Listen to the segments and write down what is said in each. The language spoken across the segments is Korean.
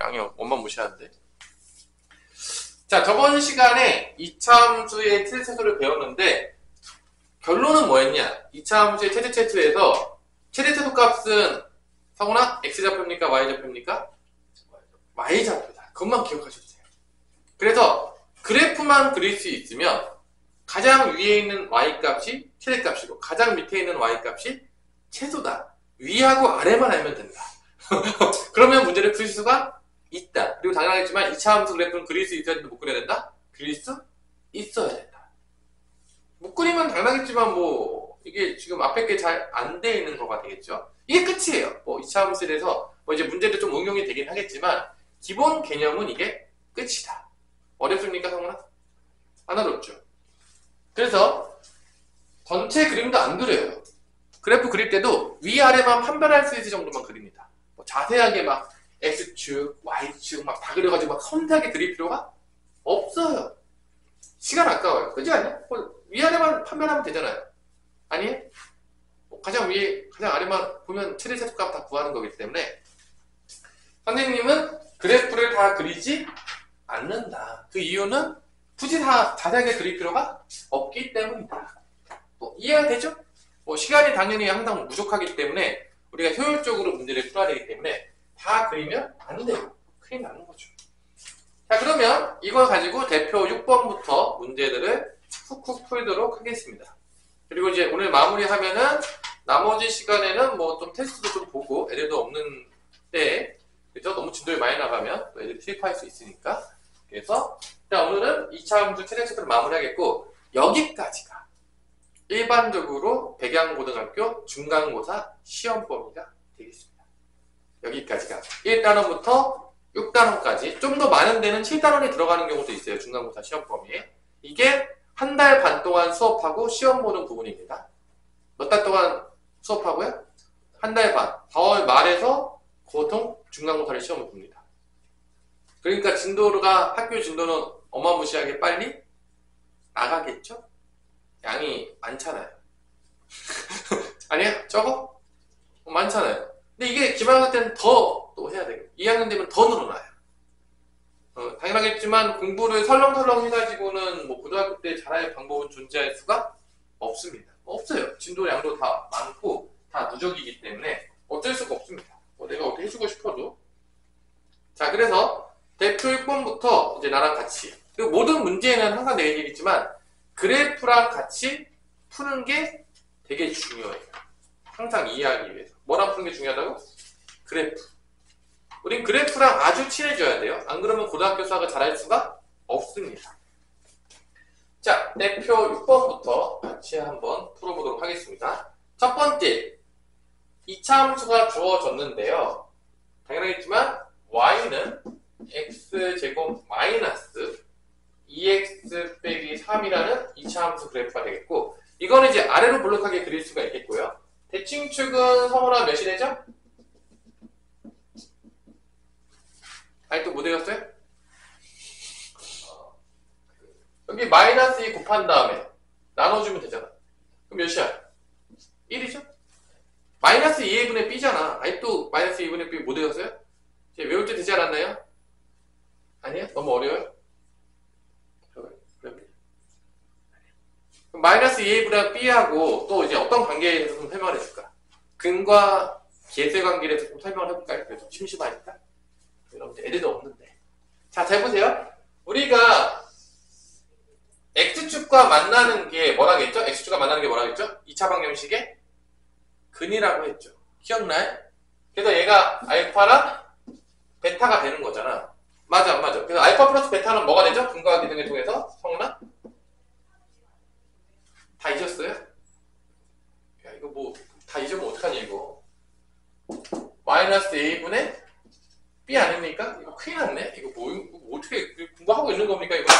양이 원만 무시하는데. 자, 저번 시간에 2차 함수의 최대차수를 배웠는데 결론은 뭐였냐? 2차 함수의 최대차수에서 최대차수 값은 성훈아 X좌표입니까? Y좌표입니까? Y좌표다. 그것만 기억하셔도 돼요. 그래서 그래프만 그릴 수 있으면 가장 위에 있는 Y값이 최대값이고 가장 밑에 있는 Y값이 최소다. 위하고 아래만 알면 된다. 그러면 문제를 풀 수가 있다. 그리고 당연하겠지만 2차 함수 그래프는 그릴 수 있어야 된다, 못 그려야 된다? 그릴 수 있어야 된다. 못 그리면 당연하겠지만 뭐 이게 지금 앞에 게 잘 안 돼 있는 거가 되겠죠. 이게 끝이에요. 뭐 2차 함수에 대해서 뭐 이제 문제도 좀 응용이 되긴 하겠지만 기본 개념은 이게 끝이다. 어렵습니까, 성훈아? 안 어렵죠. 그래서 전체 그림도 안 그려요. 그래프 그릴 때도 위아래만 판별할 수 있을 정도만 그립니다. 뭐 자세하게 막 X축, Y축 막 다 그려가지고 막 섬세하게 그릴 필요가 없어요. 시간 아까워요. 그지 않냐? 뭐 위아래만 판별하면 되잖아요. 아니? 뭐 가장 위에, 가장 아래만 보면 최대 최소값 다 구하는 거기 때문에 선생님은 그래프를 다 그리지 않는다. 그 이유는 굳이 다 자세하게 그릴 필요가 없기 때문이다. 뭐 이해가 되죠? 뭐 시간이 당연히 항상 부족하기 때문에 우리가 효율적으로 문제를 풀어야 되기 때문에 다 그리면 안 돼요. 큰일 나는 거죠. 자, 그러면 이걸 가지고 대표 6번부터 문제들을 훅훅 풀도록 하겠습니다. 그리고 이제 오늘 마무리하면은 나머지 시간에는 뭐 좀 테스트도 좀 보고 애들도 없는 때 그죠? 너무 진도에 많이 나가면 애들이 투입할 수 있으니까. 그래서 자, 오늘은 2차 함수 최대차수를 마무리하겠고 여기까지가 일반적으로 백양고등학교 중간고사 시험 범위가 되겠습니다. 여기까지가 1단원부터 6단원까지 좀 더 많은 데는 7단원이 들어가는 경우도 있어요. 중간고사 시험 범위에. 이게 한 달 반 동안 수업하고 시험 보는 부분입니다. 몇 달 동안 수업하고요? 한 달 반. 4월 말에서 보통 중간고사를 시험을 봅니다. 그러니까 진도가 학교 진도는 어마무시하게 빨리 나가겠죠? 양이 많잖아요. 아니야? 적어? 많잖아요. 근데 이게 기말고사 때는 더 또 해야 돼요. 2학년 되면 더 늘어나요. 당연하겠지만 공부를 설렁설렁 해가지고는 뭐 고등학교 때 잘할 방법은 존재할 수가 없습니다. 없어요. 진도 양도 다 많고 다 누적이기 때문에 어쩔 수가 없습니다. 내가 어떻게 해주고 싶어도. 자, 그래서 대표 1번부터 이제 나랑 같이, 그리고 모든 문제는 항상 내가 얘기했지만 그래프랑 같이 푸는 게 되게 중요해요. 항상 이해하기 위해서. 뭐랑 푸는 게 중요하다고? 그래프. 우린 그래프랑 아주 친해져야 돼요. 안 그러면 고등학교 수학을 잘할 수가 없습니다. 자, 대표 6번부터 같이 한번 풀어보도록 하겠습니다. 첫 번째, 2차 함수가 주어졌는데요. 당연하겠지만 y는 x제곱 마이너스 2x 빼기 3이라는 2차 함수 그래프가 되겠고, 이거는 이제 아래로 볼록하게 그릴 수가 있겠고요. 대칭축은 성훈아 몇이 되죠? 아니 또 뭐 되었어요? 여기 마이너스 2 곱한 다음에 나눠주면 되잖아. 그럼 몇이야? 1이죠? 마이너스 2분의 b잖아. 아니 또 마이너스 2분의 b 뭐 되었어요? 이제 외울 때 되지 않았나요? 아니야? 너무 어려워요? 그럼 마이너스 2분의 b하고 또 이제 어떤 관계에 대해서 좀 설명을 해줄까? 근과 계수의 관계에 대해서 좀 설명을 해볼까요? 그래서 심심하니까. 여러분들 애들도 없는데. 자, 잘 보세요. 우리가 X축과 만나는 게 뭐라겠죠? X축과 만나는 게 뭐라겠죠? 2차 방정식의 근이라고 했죠. 기억나요? 그래서 얘가 알파랑 베타가 되는 거잖아. 맞아, 안 맞아? 그래서 알파 플러스 베타는 뭐가 되죠? 근과 기등을 통해서? 성훈아? 다 잊었어요? 야, 이거 뭐, 다 잊으면 어떡하냐, 이거. 마이너스 A분의 B 아닙니까? 이거 큰일 났네? 이거 뭐 어떻게 공부하고 있는 겁니까? 이거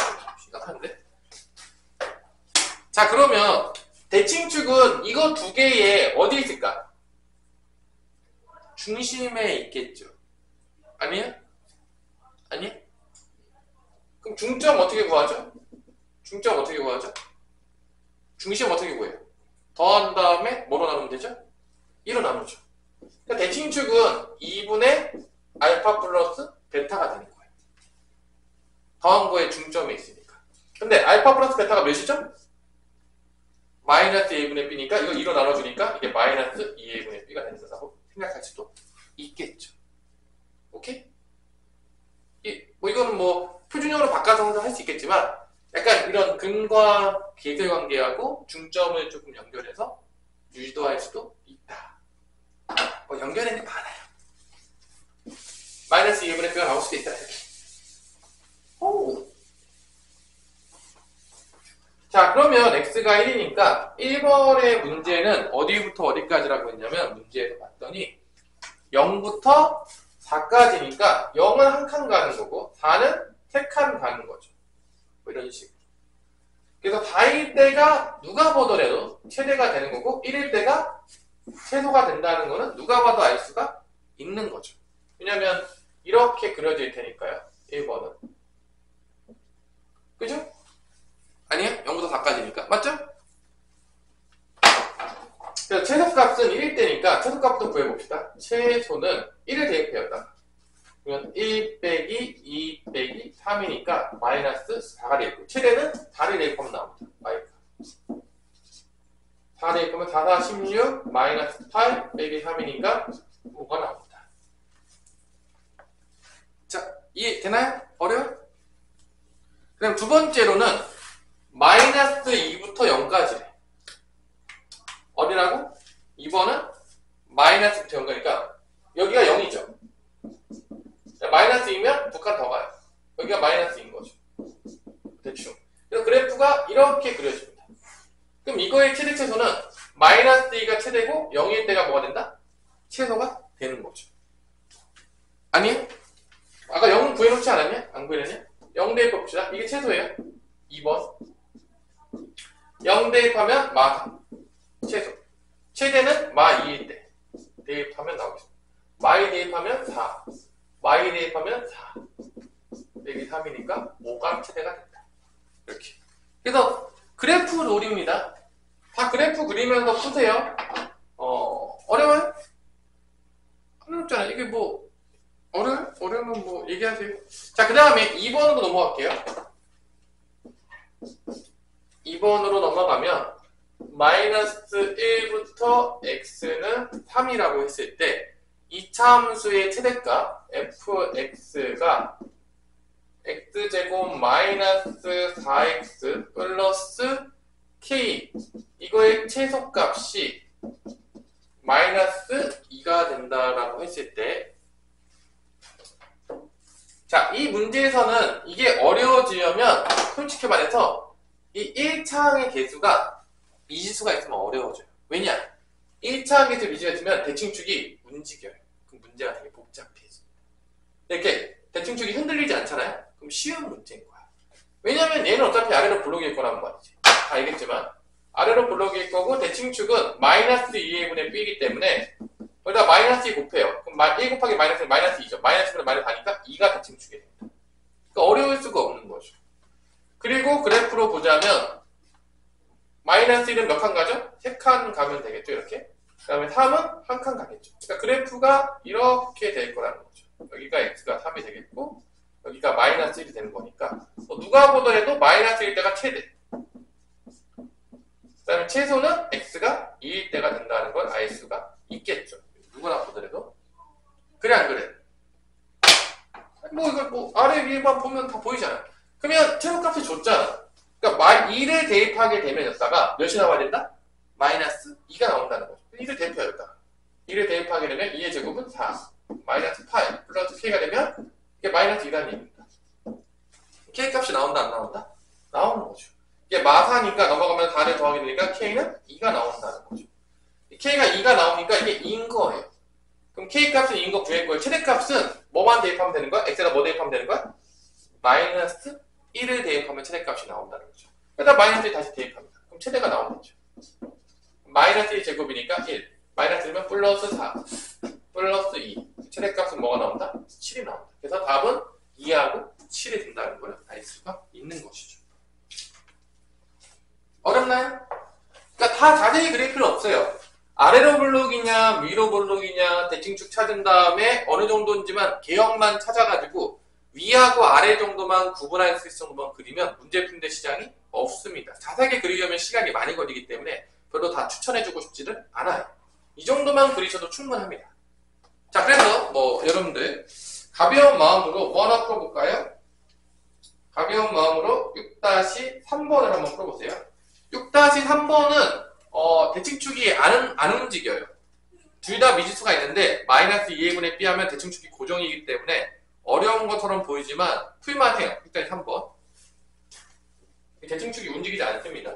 심각한데? 자, 그러면 대칭축은 이거 두 개에 어디에 있을까? 중심에 있겠죠. 아니에요? 아니에요? 그럼 중점 어떻게 구하죠? 중점 어떻게 구하죠? 중심 어떻게 구해요? 더한 다음에 뭐로 나누면 되죠? 1로 나누죠. 그러니까 대칭축은 2분의 알파 플러스 베타가 되는 거예요. 더한 거에 중점이 있으니까. 근데 알파 플러스 베타가 몇이죠? 마이너스 2a분의 b니까 이거 2로 나눠주니까 이게 마이너스 2a분의 b가 된다고 생각할 수도 있겠죠. 오케이? 이거는 뭐 표준형으로 바꿔서 할 수 있겠지만 약간 이런 근과 계쇄관계하고 중점을 조금 연결해서 유도할 수도 있다. 연결된 게 많아요. 마이너스 2분의 b가 나올 수도 있다. 이렇게. 오. 자, 그러면 x가 1이니까 1번의 문제는 어디부터 어디까지라고 했냐면 문제에서 봤더니 0부터 4까지니까 0은 한 칸 가는 거고 4는 3칸 가는 거죠. 뭐 이런 식으로. 그래서 4일 때가 누가 보더라도 최대가 되는 거고 1일 때가 최소가 된다는 거는 누가 봐도 알 수가 있는 거죠. 왜냐면 이렇게 그려질 테니까요. 1번은. 그죠? 아니요? 0부터 4까지니까. 맞죠? 그래서 최소값은 1일 때니까 최소값부터 구해봅시다. 최소는 1을 대입해였다. 그러면 1 빼기 2 빼기 3이니까 마이너스 4가 되겠고 최대는 4를 대입하면 나옵니다. 마이너스 4 대입하면 4, 4, 16 마이너스 8 빼기 3이니까 5가 나옵니다. 자, 이해되나요? 어려워요? 그럼 두 번째로는 마이너스 2부터 0까지래. 어디라고? 2번은 마이너스부터 0까지니까 여기가 0이죠. 마이너스 2면 두 칸 더 가요. 여기가 마이너스인 거죠. 대충. 그래서 그래프가 이렇게 그려집니다. 그럼 이거의 최대 최소는 마이너스 2가 최대고 0일 때가 뭐가 된다? 최소가 되는 거죠. 아니에요? 아까 0은 구해놓지 않았냐? 안 구해냈냐? 0 대입해봅시다. 이게 최소예요. 2번. 0 대입하면 마 최소. 최대는 마 2일 때. 대입하면 나오겠습니다. 마이 대입하면 4. 마이 대입하면 4. 빼기 3이니까 5가 최대가 된다. 이렇게. 그래서 그래프 놀이입니다. 다 그래프 그리면서 푸세요. 어려워요? 어렵잖아요. 이게 뭐 어려워요? 어려우면 뭐 얘기하세요. 자, 그 다음에 2번으로 넘어갈게요. 2번으로 넘어가면 마이너스 1부터 x는 3이라고 했을 때 이차함수의 최대값 fx가 x제곱 마이너스 4x 플러스 k 이거의 최소값이 마이너스 2가 된다라고 했을 때 자, 이 문제에서는 이게 어려워지려면 솔직히 말해서 이 1차항의 개수가 미지수가 있으면 어려워져요. 왜냐? 1차항 개수 미지수가 있으면 대칭축이 움직여요. 그럼 문제가 되게 복잡해집니다. 이렇게 대칭축이 흔들리지 않잖아요? 그럼 쉬운 문제인 거야. 왜냐면 얘는 어차피 아래로 블록일 거란 말이지. 다 알겠지만 아래로 블록일 거고 대칭축은 마이너스 2분의 b이기 때문에 거기다 마이너스 2 곱해요. 그럼 1 곱하기 마이너스는 마이너스 2죠. 마이너스 1은 마이너스 4니까 2가 대칭축이 됩니다. 그러니까 어려울 수가 없는 거죠. 그리고 그래프로 보자면 마이너스 1은 몇 칸 가죠? 3칸 가면 되겠죠, 이렇게. 그 다음에 3은 한 칸 가겠죠. 그러니까 그래프가 이렇게 될 거라는 거죠. 여기가 x가 3이 되겠고, 여기가 마이너스 1이 되는 거니까, 누가 보더라도 마이너스 1 때가 최대. 그 다음에 최소는 x가 2일 때가 된다는 걸 알 수가 있겠죠. 누구나 보더라도. 그래, 안 그래? 이거 아래 위에만 보면 다 보이잖아. 그러면 최소값이 줬잖아. 그러니까 2를 대입하게 되면 여기다가 몇이 나와야 된다? 마이너스 2가 나온다는 거죠. 2를 대입해요, 여기다가. 2를 대입하게 되면 2의 제곱은 4. 마이너스 8 플러스 k가 되면 이게 마이너스 2라는 얘기입니다. k 값이 나온다, 안 나온다? 나오는 거죠. 이게 마사니까 넘어가면 4를 더하게 되니까 k는 2가 나온다는 거죠. k가 2가 나오니까 이게 2인 거예요. 그럼 k 값은 2인 거 구했고요. 최대 값은 뭐만 대입하면 되는 거야? x에다 뭐 대입하면 되는 거야? 마이너스 1을 대입하면 최대값이 나온다는 거죠. 그러다 마이너스 1 다시 대입합니다. 그럼 최대가 나오는 거죠. 마이너스 1 제곱이니까 1. 마이너스 1면 플러스 4. 플러스 2. 최대값은 뭐가 나온다? 7이 나온다. 그래서 답은 2하고 7이 된다는 걸 알 수가 있는 것이죠. 어렵나요? 그러니까 다 자세히 그릴 필요 없어요. 아래로 볼록이냐 위로 볼록이냐 대칭축 찾은 다음에 어느 정도인지만 개형만 찾아가지고 위하고 아래 정도만 구분할 수 있을 정도만 그리면 문제 푸는데 시장이 없습니다. 자세하게 그리려면 시간이 많이 걸리기 때문에 별로 다 추천해주고 싶지는 않아요. 이 정도만 그리셔도 충분합니다. 자, 그래서 뭐 여러분들 가벼운 마음으로 뭐 하나 풀어볼까요? 가벼운 마음으로 6-3번을 한번 풀어보세요. 6-3번은 대칭축이 안 움직여요. 둘 다 미지수가 있는데 마이너스 2a분의 b 하면 대칭축이 고정이기 때문에 어려운 것처럼 보이지만 풀만해요. 6-3번. 대칭축이 움직이지 않습니다.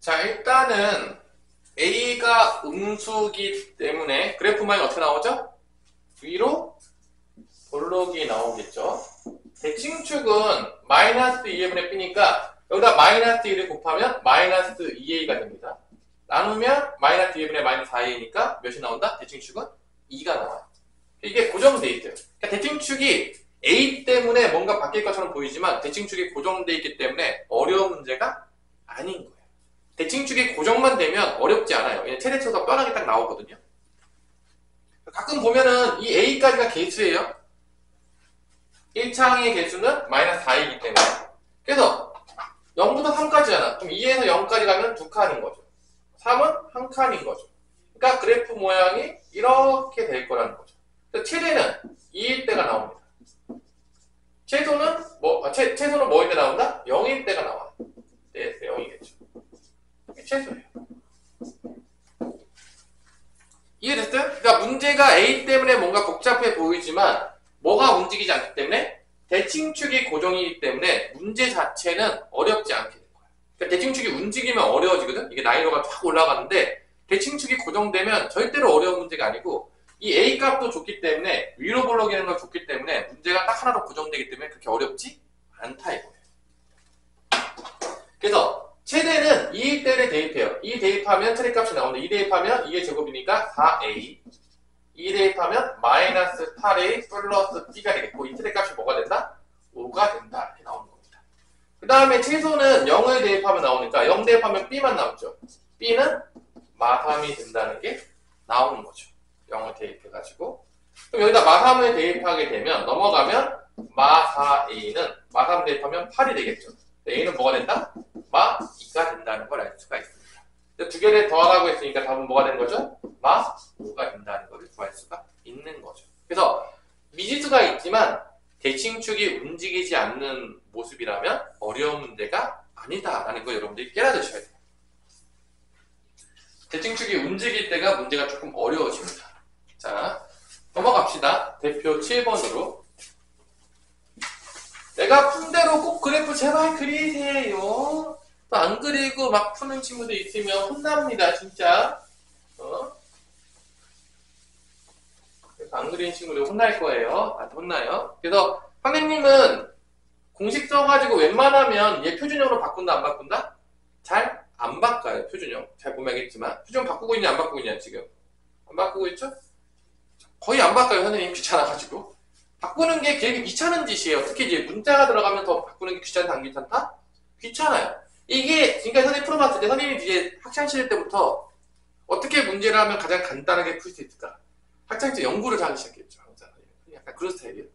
자, 일단은 A가 음수기 때문에 그래프 모양이 어떻게 나오죠? 위로 볼록이 나오겠죠. 대칭축은 마이너스 2a분의 b니까 여기다 마이너스 1을 곱하면 마이너스 2a가 됩니다. 나누면 마이너스 2a분의 마이너스 4a니까 몇이 나온다? 대칭축은 2가 나와요. 이게 고정돼 있어요. 그러니까 대칭축이 A 때문에 뭔가 바뀔 것처럼 보이지만 대칭축이 고정돼 있기 때문에 어려운 문제가 아닌 거예요. 대칭축이 고정만 되면 어렵지 않아요. 최대치가 뻔하게 딱 나오거든요. 가끔 보면은 이 A까지가 개수예요. 1창의 개수는 마이너스 4이기 때문에. 그래서 0부터 3까지잖아. 그럼 2에서 0까지 가면 2칸인 거죠. 3은 1칸인 거죠. 그러니까 그래프 모양이 이렇게 될 거라는 거죠. 최대는 2일 때가 나옵니다. 최소는 뭐일 때 나온다? 0일 때가 나와요. 네, 0이겠죠. 이게 최소예요. 이해됐어요? 그러니까 문제가 A 때문에 뭔가 복잡해 보이지만 뭐가 움직이지 않기 때문에 대칭축이 고정이기 때문에 문제 자체는 어렵지 않게 될 거예요. 그러니까 대칭축이 움직이면 어려워지거든? 이게 난이도가 확 올라가는데 대칭축이 고정되면 절대로 어려운 문제가 아니고 이 A 값도 좋기 때문에 위로 볼록이라는 걸 좋기 때문에 문제가 딱 하나로 고정되기 때문에 그렇게 어렵지 않다 이거예요. 그래서 최대는 2대를 대입해요. 2 대입하면 최대값이 나오는데 2 대입하면 2의 제곱이니까 4a 2 대입하면 마이너스 8a 플러스 b가 되겠고 이 최대값이 뭐가 된다? 5가 된다 이렇게 나오는 겁니다. 그 다음에 최소는 0을 대입하면 나오니까 0 대입하면 b만 남죠. b는 마3이 된다는 게 나오는 거죠. 0을 대입해가지고 그럼 여기다 마3을 대입하게 되면 넘어가면 마4a는 마3 대입하면 8이 되겠죠. a는 뭐가 된다? 마 2가 된다는 걸 알 수가 있습니다. 두 개를 더하라고 했으니까 답은 뭐가 되는 거죠? 마 5가 된다는 걸 구할 수가 있는 거죠. 그래서 미지수가 있지만 대칭축이 움직이지 않는 모습이라면 어려운 문제가 아니다라는 걸 여러분들이 깨달으셔야 돼요. 대칭축이 움직일 때가 문제가 조금 어려워집니다. 자, 넘어갑시다. 대표 7번으로. 내가 푼 대로 꼭 그래프 제발 그리세요. 또 안 그리고 막 푸는 친구들 있으면 혼납니다, 진짜. 그래서 안 그리는 친구들 혼날 거예요. 안 혼나요. 그래서 선생님은 공식 써가지고 웬만하면 얘 표준형으로 바꾼다, 안 바꾼다? 잘 안 바꿔요, 표준형. 잘 보면 알겠지만. 표준형 바꾸고 있냐, 안 바꾸고 있냐, 지금. 안 바꾸고 있죠? 거의 안 바꿔요, 선생님. 귀찮아가지고. 바꾸는 게 되게 귀찮은 짓이에요. 특히 이제 문자가 들어가면 더 바꾸는 게 귀찮다, 안 귀찮다? 귀찮아요. 이게 지금까지 선생님 풀어봤을 때 선생님이 이제 학창시절 때부터 어떻게 문제를 하면 가장 간단하게 풀 수 있을까? 학창시절 연구를 하기 시작했죠. 항상. 약간 그런 스타일이에요.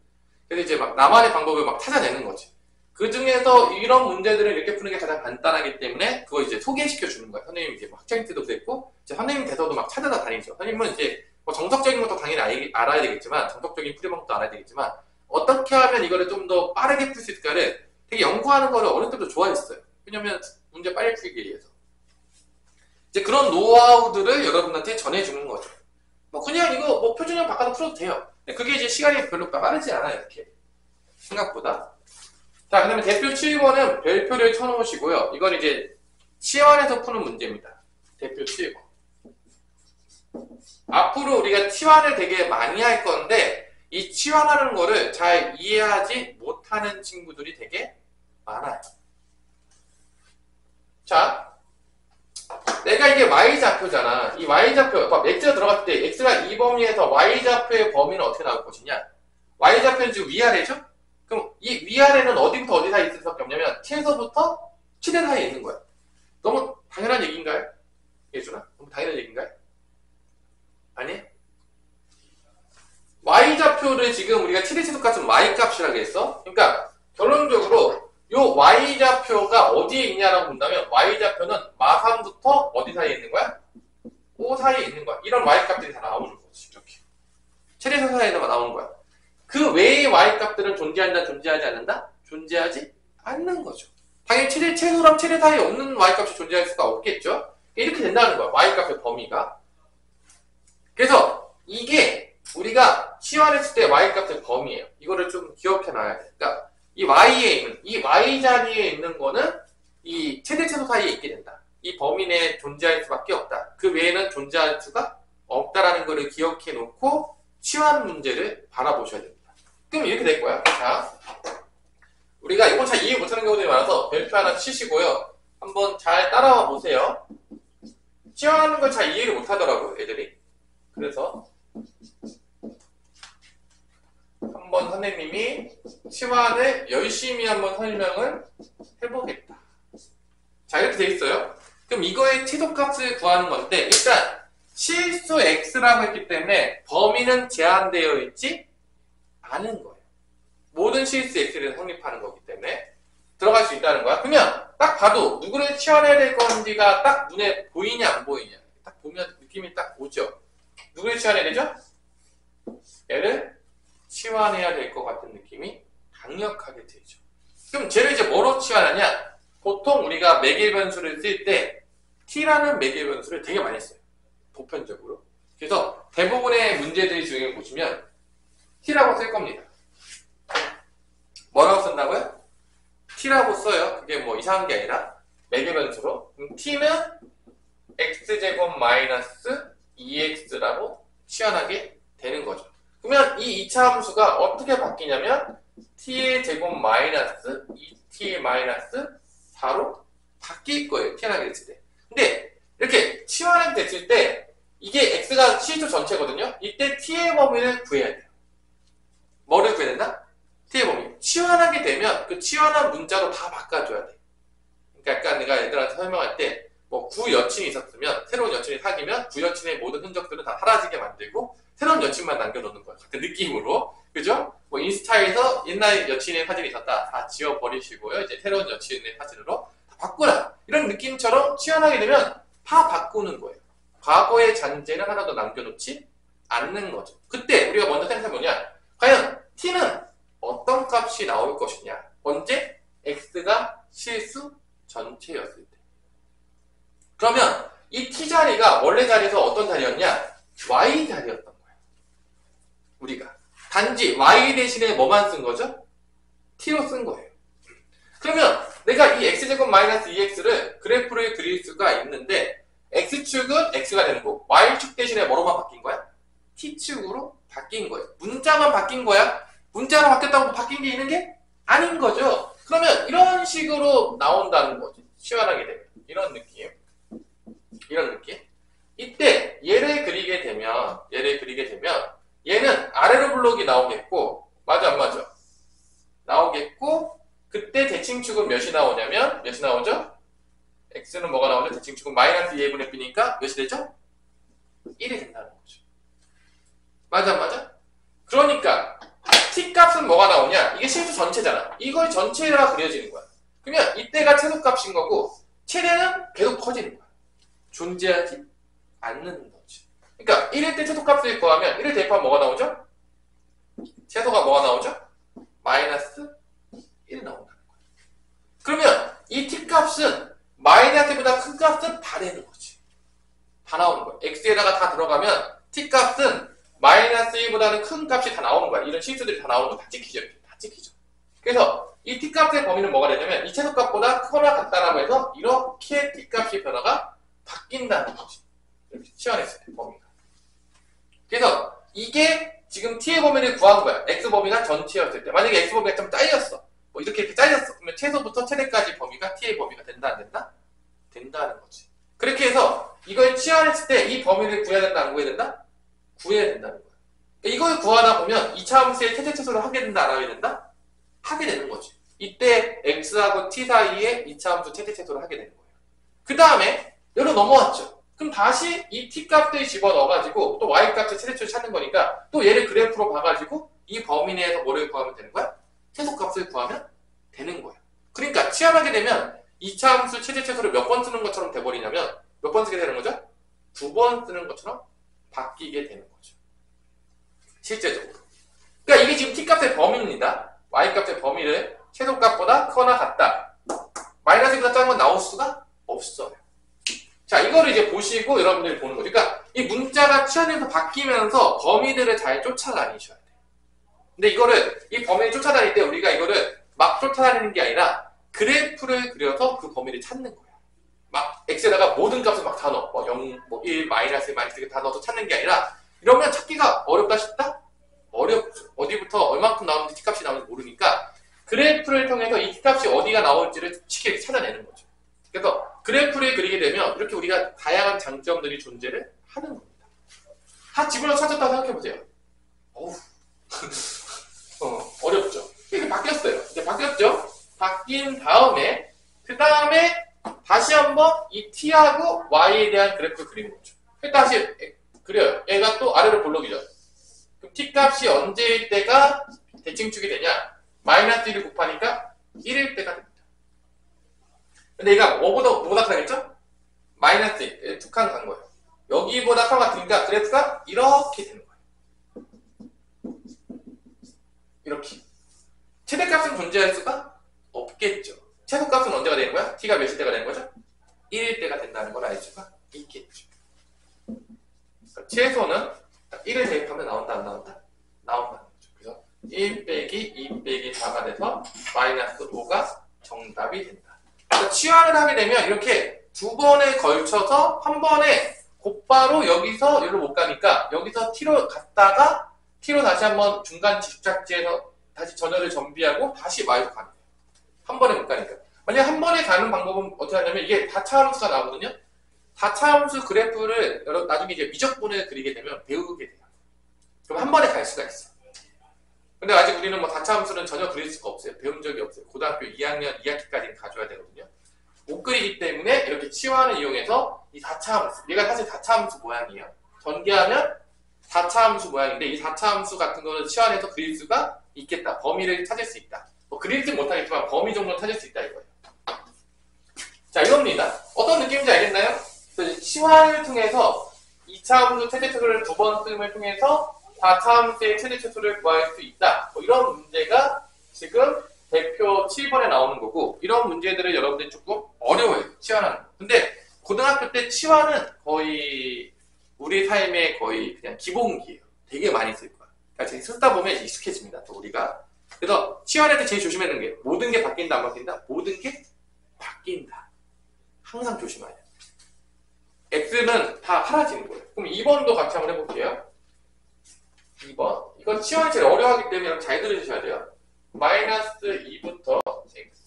그래서 이제 막 나만의 방법을 막 찾아내는 거지. 그 중에서 이런 문제들을 이렇게 푸는 게 가장 간단하기 때문에 그거 이제 소개시켜 주는 거예요. 선생님 이제 뭐 학창 때도 그랬고, 이제 선생님 돼서도 막 찾아다니죠. 선생님은 이제 뭐 정석적인 것도 당연히 알아야 되겠지만, 정석적인 풀이 방법도 알아야 되겠지만, 어떻게 하면 이거를 좀 더 빠르게 풀 수 있을까를 되게 연구하는 거를 어릴 때도 좋아했어요. 왜냐면 문제 빨리 풀기 위해서. 이제 그런 노하우들을 여러분한테 전해주는 거죠. 뭐 그냥 이거 뭐 표준형 바꿔서 풀어도 돼요. 그게 이제 시간이 별로 빠르지 않아요, 이렇게. 생각보다. 자, 그 다음에 대표 7번은 별표를 쳐놓으시고요. 이건 이제 치환해서 푸는 문제입니다. 대표 7번. 앞으로 우리가 치환을 되게 많이 할 건데, 이 치환하는 거를 잘 이해하지 못하는 친구들이 되게 많아요. 자, 내가 이게 y좌표잖아. 이 y좌표, x가 들어갔을 때 x가 이 범위에서 y좌표의 범위는 어떻게 나올 것이냐? y좌표는 지금 위아래죠? 그럼 이 위아래는 어디부터 어디 사이에 있을 수밖에 없냐면 t에서부터 최대 사이에 있는 거야. 너무 당연한 얘기인가요? 예준아? 너무 당연한 얘기인가요? 아니? y좌표를 지금 우리가 최대치도값은 y값이라고 했어. 그러니까 결론적으로 요 y좌표가 어디에 있냐라고 본다면 y좌표는 마삼부터 어디 사이에 있는 거야? O 사이에 있는 거야. 이런 y값들이 다 나오는 거지. 이렇게. 최대선 사이에다가 나오는 거야. 그 외의 y값들은 존재한다, 존재하지 않는다? 존재하지 않는 거죠. 당연히 최소랑 최대 사이에 없는 y값이 존재할 수가 없겠죠? 이렇게 된다는 거야. y값의 범위가. 그래서 이게 우리가 치환했을 때 y값의 범위예요. 이거를 좀 기억해 놔야 돼. 그러니까 이 y에 있는, 이 y 자리에 있는 거는 이 최대 최소 사이에 있게 된다. 이 범위 내에 존재할 수밖에 없다. 그 외에는 존재할 수가 없다라는 거를 기억해 놓고 치환 문제를 바라보셔야 됩니다. 그럼 이렇게 될 거야. 자, 우리가 이건 잘 이해 못하는 경우들이 많아서 별표 하나 치시고요. 한번 잘 따라와 보세요. 치환하는 걸 잘 이해를 못하더라고요, 애들이. 그래서 한번 선생님이 치환을 열심히 한번 설명을 해보겠다. 자, 이렇게 돼 있어요. 그럼 이거의 최소값을 구하는 건데, 일단 실수 x라고 했기 때문에 범위는 제한되어 있지 않은 거예요. 모든 실수 x를 성립하는 거기 때문에 들어갈 수 있다는 거야. 그러면 딱 봐도 누구를 치환해야 될 건지가 딱 눈에 보이냐 안 보이냐, 딱 보면 느낌이 딱 오죠. 누구를 치환해야 되죠? 얘를 치환해야 될 것 같은 느낌이 강력하게 들죠. 그럼 쟤를 이제 뭐로 치환하냐? 보통 우리가 매개 변수를 쓸 때 t라는 매개 변수를 되게 많이 써요. 보편적으로. 그래서 대부분의 문제들 중에 보시면 t라고 쓸 겁니다. 뭐라고 쓴다고요? t라고 써요. 그게 뭐 이상한 게 아니라 매개 변수로. t는 x제곱 마이너스 2x라고 치환하게 되는 거죠. 그러면 이 2차 함수가 어떻게 바뀌냐면 t의 제곱 마이너스 2t 마이너스 4로 바뀔 거예요. 치환하게 됐을 때. 근데 이렇게 치환하게 됐을 때 이게 x가 실수 전체거든요. 이때 t의 범위를 구해야 돼요. 뭐를 구해야 된다? t의 범위. 치환하게 되면 그 치환한 문자로 다 바꿔줘야 돼. 그러니까 아까 내가 애들한테 설명할 때 뭐 구여친이 있었으면 새로운 여친이 사귀면 구여친의 모든 흔적들은 다 사라지게 만들고 새로운 여친만 남겨놓는 거야. 같은 느낌으로. 그죠? 뭐 인스타에서 옛날 여친의 사진이 있었다. 다 지워버리시고요. 이제 새로운 여친의 사진으로 다 바꾸라. 이런 느낌처럼 치환하게 되면 다 바꾸는 거예요. 과거의 잔재는 하나도 남겨놓지 않는 거죠. 그때 우리가 먼저 생각해보냐. 과연 t는 어떤 값이 나올 것이냐. 언제? x가 실수 전체였을 때. 그러면 이 t 자리가 원래 자리에서 어떤 자리였냐? y 자리였던 거예요. 우리가. 단지 y 대신에 뭐만 쓴 거죠? t로 쓴 거예요. 그러면 내가 이 x제곱 마이너스 2x를 그래프를 그릴 수가 있는데 x축은 x가 되는 거고 y축 대신에 뭐로만 바뀐 거야? t축으로 바뀐 거예요. 문자만 바뀐 거야? 문자가 바뀌었다고 바뀐 게 있는 게 아닌 거죠. 그러면 이런 식으로 나온다는 거지. 치환하게 되면. 이런 느낌. 이런 느낌. 이때 얘를 그리게 되면 얘는 아래로 블록이 나오겠고, 맞아. 대칭축은 몇이 나오냐면 몇이 나오죠? x는 뭐가 나오죠? 대칭축은 마이너스 2a분의 b니까 몇이 되죠? 1이 된다는 거죠. 맞아 안 맞아? 그러니까 t값은 뭐가 나오냐? 이게 실수 전체잖아. 이걸 전체가 그려지는 거야. 그러면 이때가 최소값인 거고 최대는 계속 커지는 거야. 존재하지 않는 거지. 그러니까 1일 때 최소값을 구하면 1을 대입하면 뭐가 나오죠? 최소가 뭐가 나오죠? 마이너스 1이 나온다는 거야. 그러면 이 t값은 마이너스보다 큰 값은 다 되는 거지. 다 나오는 거야. x에다가 다 들어가면 t값은 마이너스 1보다는 큰 값이 다 나오는 거야. 이런 실수들이 다 나오는 거 다 찍히죠. 다 찍히죠. 그래서 이 t값의 범위는 뭐가 되냐면 이 최소값보다 크거나 같다라고 해서 이렇게 t값의 변화가 바뀐다는 거지. 이렇게 치환했을 때 범위가. 그래서 이게 지금 t의 범위를 구한 거야. x 범위가 전체였을 때. 만약에 x 범위가 좀 잘렸어. 뭐 이렇게 잘렸어. 그러면 최소부터 최대까지 범위가 t의 범위가 된다 안 된다? 된다는 거지. 그렇게 해서 이걸 치환했을 때 이 범위를 구해야 된다 안 구해야 된다? 구해야 된다는 거야. 그러니까 이걸 구하다 보면 2차 함수의 최대최소를 하게 된다 안 하게 된다? 하게 되는 거지. 이때 x하고 t 사이에 2차 함수 최대최소를 하게 되는 거예요. 그 다음에 여기로 넘어왔죠. 그럼 다시 이 t값을 집어넣어가지고 또 y값의 최대치를 찾는 거니까 또 얘를 그래프로 봐가지고 이 범위 내에서 뭐를 구하면 되는 거야? 최소값을 구하면 되는 거야. 그러니까 치환하게 되면 2차 함수 최대최소를 몇 번 쓰는 것처럼 돼버리냐면 몇 번 쓰게 되는 거죠? 2번 쓰는 것처럼 바뀌게 되는 거죠. 실제적으로. 그러니까 이게 지금 t값의 범위입니다. y값의 범위를 최소값보다 크거나 같다. 마이너스보다 작은 건 나올 수가 없어요. 자, 이거를 이제 보시고 여러분들이 보는 거죠. 그러니까 이 문자가 치환해서 바뀌면서 범위들을 잘 쫓아다니셔야 돼요. 근데 이거를, 이 범위를 쫓아다닐 때 우리가 이거를 막 쫓아다니는 게 아니라 그래프를 그려서 그 범위를 찾는 거야. 막 x에다가 모든 값을 막 다 넣어. 뭐 0, 뭐 1, 마이너스 1, 마이너스 1 다 넣어서 찾는 게 아니라 이러면 찾기가 어렵다 싶다? 어렵죠. 어디부터 얼마큼 나오는지 t값이 나오는지 모르니까 그래프를 통해서 이 t값이 어디가 나올지를 쉽게 찾아내는 거죠. 그래서 그래프를 그리게 되면 이렇게 우리가 다양한 장점들이 존재를 하는 겁니다. 다 집어넣어 찾았다고 생각해보세요. 어우, 어렵죠. 이게 바뀌었어요. 이제 바뀌었죠? 바뀐 다음에 그 다음에 다시 한번 이 t하고 y에 대한 그래프를 그리는 거죠. 다시 그려요. 얘가 또 아래로 볼록이죠. 그럼 t값이 언제일 때가 대칭축이 되냐? 마이너스 1을 곱하니까 1일 때가 됩니다. 근데 얘가 뭐보다 크다겠죠? 마이너스 1, 두 칸 간 거예요. 여기보다 커 같으니까 그래프가 이렇게 되는 거예요. 이렇게. 최대값은 존재할 수가 없겠죠. 최소값은 언제가 되는 거야? t가 몇일 때가 되는 거죠? 1일 때가 된다는 걸 알 수가 있겠죠. 그러니까 최소는 1을 대입하면 나온다 안 나온다? 나온다는 거죠. 그래서 1 빼기 2 빼기 4가 돼서 마이너스 5가 정답이 된다. 그래서 치환을 하게 되면 이렇게 두 번에 걸쳐서 한 번에 곧바로 여기서 여기로 못 가니까 여기서 t로 갔다가 t로 다시 한번 중간 집착지에서 다시 전열을 정비하고 다시 y로 가는 거예요. 한 번에 못 가니까. 만약 한 번에 가는 방법은 어떻게 하냐면 이게 다차함수가 나오거든요. 다차함수 그래프를 나중에 이제 미적분을 그리게 되면 배우게 돼요. 그럼 한 번에 갈 수가 있어. 근데 아직 우리는 뭐 다차함수는 전혀 그릴 수가 없어요. 배운 적이 없어요. 고등학교 2학년 2학기까지는 가져야 되거든요. 못 그리기 때문에 이렇게 치환을 이용해서 이 다차함수, 얘가 사실 다차함수 모양이에요. 전개하면 다차함수 모양인데 이 다차함수 같은 거는 치환해서 그릴 수가 있겠다. 범위를 찾을 수 있다. 뭐 그릴지 못하겠지만 범위 정도는 찾을 수 있다 이거예요. 자, 이겁니다. 어떤 느낌인지 알겠나요? 치환을 통해서 2차 함수 최대최소를 두 번 쓰임을 통해서 4차 함수의 최대최소를 구할 수 있다. 뭐 이런 문제가 지금 대표 7번에 나오는 거고 이런 문제들을 여러분들이 조금 어려워요. 치환하는 거. 근데 고등학교 때 치환은 거의 우리 삶의 거의 그냥 기본기예요. 되게 많이 쓸 거야. 그러니까 쓰다 보면 익숙해집니다. 또 우리가. 그래서 치환할 때 제일 조심해야 하는 게 모든 게 바뀐다 안 바뀐다? 모든 게 바뀐다. 항상 조심해야 돼요. x는 다 사라지는 거예요. 그럼 2번도 같이 한번 해볼게요. 2번. 이건 치환이 제일 어려워하기 때문에 잘 들으셔야 돼요. 마이너스 2부터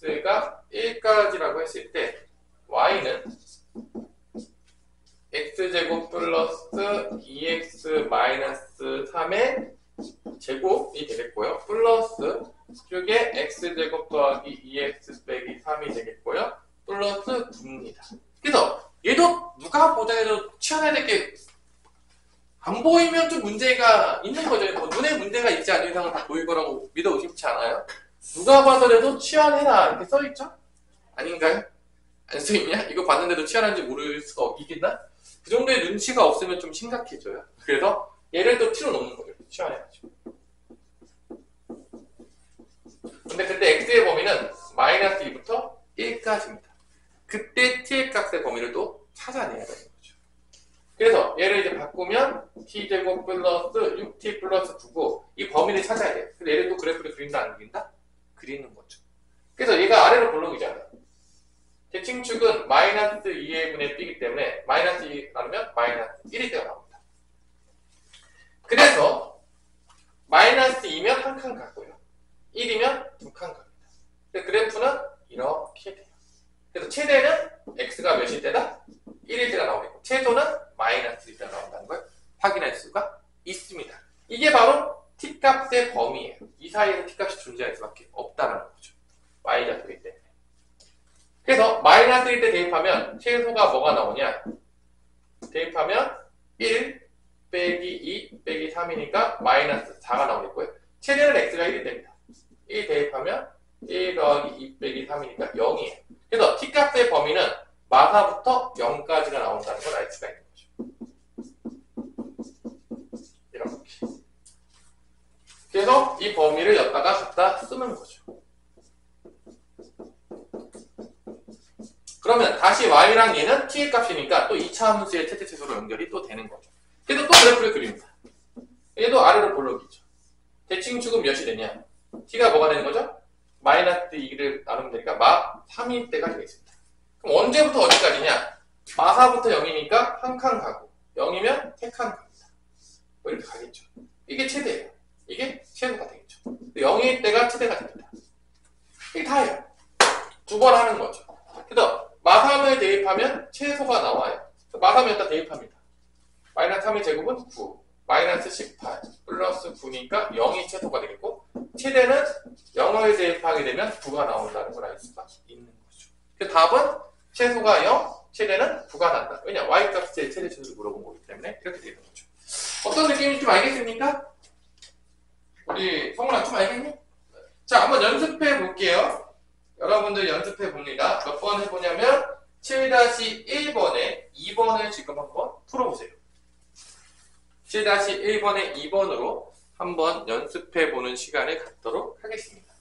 x가 1까지라고 했을 때 y는 x제곱 플러스 2x 마이너스 3의 제곱이 되겠고요. 플러스 쪽에 x제곱 더하기 2x 빼기 3이 되겠고요. 플러스 9입니다. 그래서 얘도 누가 보더라도 치환해야 될 게 안 보이면 좀 문제가 있는 거죠. 뭐 눈에 문제가 있지 않은 이상은 다 보일 거라고 믿어 의심치 않아요. 누가 봐더라도 치환해라 이렇게 써있죠? 아닌가요? 안 써있냐? 이거 봤는데도 치환한지 모를 수가 있겠나? 그 정도의 눈치가 없으면 좀 심각해져요. 그래서 얘를 또 t로 놓는 거예요. 치환해가지고. 근데 그때 x의 범위는 마이너스 2부터 1까지입니다. 그때 t의 값의 범위를 또 찾아내야 되는 거죠. 그래서 얘를 이제 바꾸면 t제곱 플러스 6t 플러스 9고 이 범위를 찾아야 돼요. 그래서 얘를 또 그래프를 그린다 안 그린다? 그리는 거죠. 그래서 얘가 아래로 볼록이잖아요. 대칭축은 마이너스 2의 분의 b이기 때문에 마이너스 2 나누면 마이너스 1이 되어 나옵니다. 그래서 마이너스 2면 한 칸 가고요. 1이면 두 칸 갑니다. 그래프는 이렇게 돼요. 그래서 최대는 x가 몇일 때다? 1일 때가 나오겠고 최소는 마이너스 1일 때가 나온다는 걸 확인할 수가 있습니다. 이게 바로 t값의 범위예요. 이 사이에서 t값이 존재할 수밖에 없다는 거죠. y좌표이기 때문에. 그래서 마이너스 1때 대입하면 최소가 뭐가 나오냐? 대입하면 1 빼기 2 빼기 3이니까 마이너스 4가 나오겠고요. 최대는 x가 1이 됩니다. 1 대입하면 1 더하기 2 빼기 3이니까 0이에요. 그래서 t값의 범위는 마사부터 0까지가 나온다는 걸 알 수가 있는 거죠. 이렇게. 그래서 이 범위를 여기다가 갖다 쓰는 거죠. 그러면 다시 y랑 얘는 t의 값이니까 또 2차 함수의 최대최소로 연결이 또 되는 거죠. 그래서 또 그래프를 그립니다. 얘도 아래로 볼록이죠. 대칭축은 몇이 되냐? t가 뭐가 되는 거죠? 마이너스 2를 나누면 되니까 마 3일 때가 되겠습니다. 그럼 언제부터 어디까지냐? 마사부터 0이니까 한 칸 가고 0이면 3칸 갑니다. 뭐 이렇게 가겠죠. 이게 최대예요. 이게 최소가 되겠죠. 0일 때가 최대가 됩니다. 이게 다예요. 두 번 하는 거죠. 그래서 마삼을 대입하면 최소가 나와요. 마삼을 여기다 대입합니다. 마이너스 3의 제곱은 9, 마이너스 18, 플러스 9니까 0이 최소가 되겠고 최대는 0을 대입하게 되면 9가 나온다는 걸 알 수가 있는 거죠. 그 답은 최소가 0, 최대는 9가 난다. 왜냐? y값의 최대 최소를 물어본 거기 때문에 이렇게 되는 거죠. 어떤 느낌인지 좀 알겠습니까? 우리 성훈아 좀 알겠니? 자, 한번 연습해 볼게요. 여러분들 연습해 봅니다. 몇 번 해보냐면 7-1번에 2번을 지금 한번 풀어보세요. 7-1번에 2번으로 한번 연습해 보는 시간을 갖도록 하겠습니다.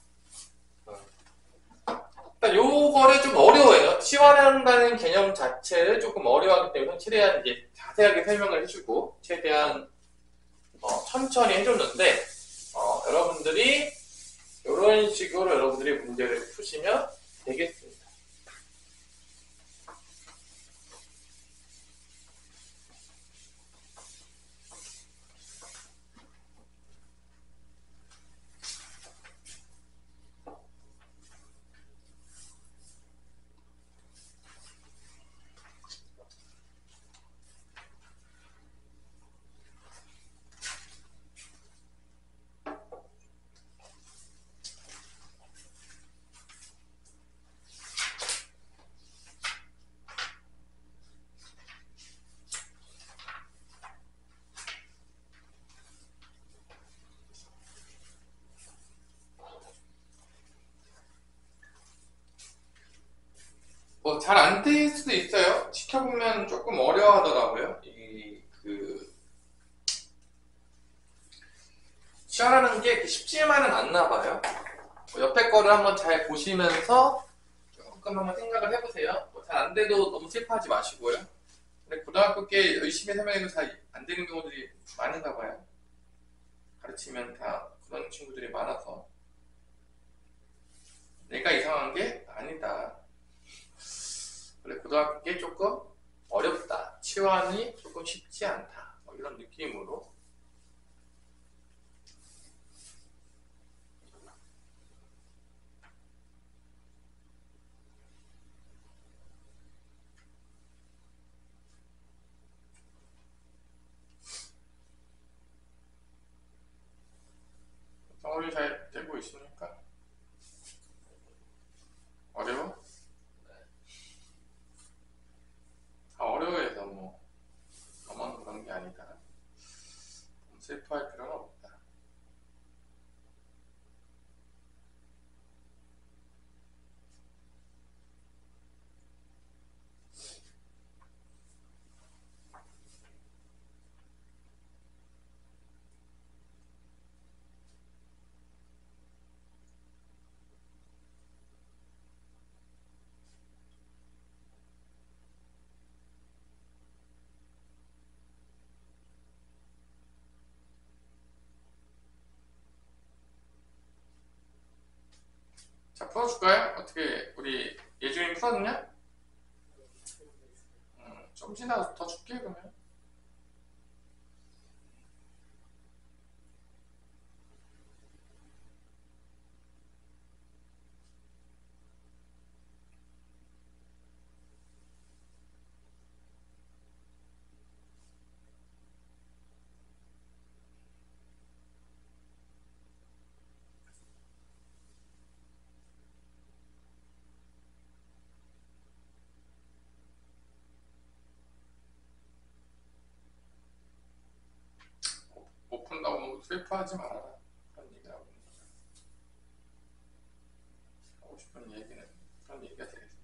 일단 요거를 좀 어려워요. 치환한다는 개념 자체를 조금 어려워하기 때문에 최대한 이제 자세하게 설명을 해주고 최대한 천천히 해줬는데 여러분들이 이런 식으로 여러분들이 문제를 푸시면 되겠습니다. 잘 안 될 수도 있어요. 지켜보면 조금 어려워하더라고요. 시험하는 게 쉽지만은 않나 봐요. 옆에 거를 한번 잘 보시면서 조금 한번 생각을 해보세요. 잘 안 돼도 너무 슬퍼하지 마시고요. 근데 고등학교 때 열심히 설명해도 잘 안 되는 경우들이 많은가 봐요. 가르치면 다 그런 친구들이 많아서 내가 이상한 게 아니다. 그래, 고등학교 게 조금 어렵다. 치환이 조금 쉽지 않다. 뭐 이런 느낌으로. 덩어리 잘 되고 있습니까? 어려워? 슬퍼할 필요는 없다. 자, 풀어줄까요? 어떻게 우리 예준이 풀었냐? 좀 지나서 더 줄게 그러면. 못 푼다고 슬퍼하지 말아라. 그런 얘기를 하고 있는 거죠. 하고 싶은 얘기는 그런 얘기가 되겠습니다.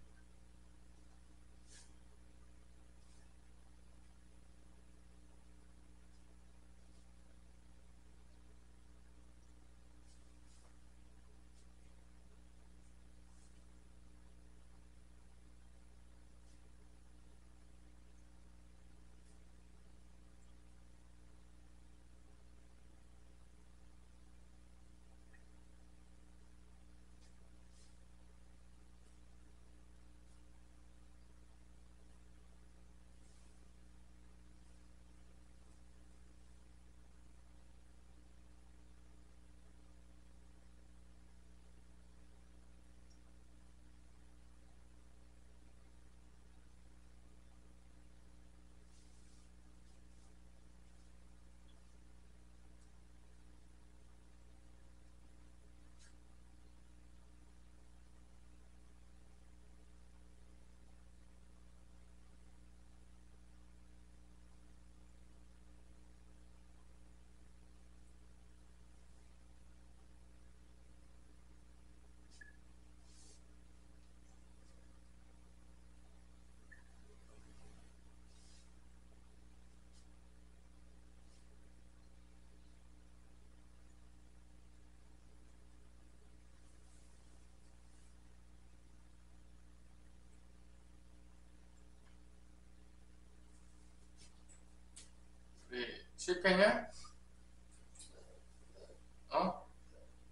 우리 실패냐?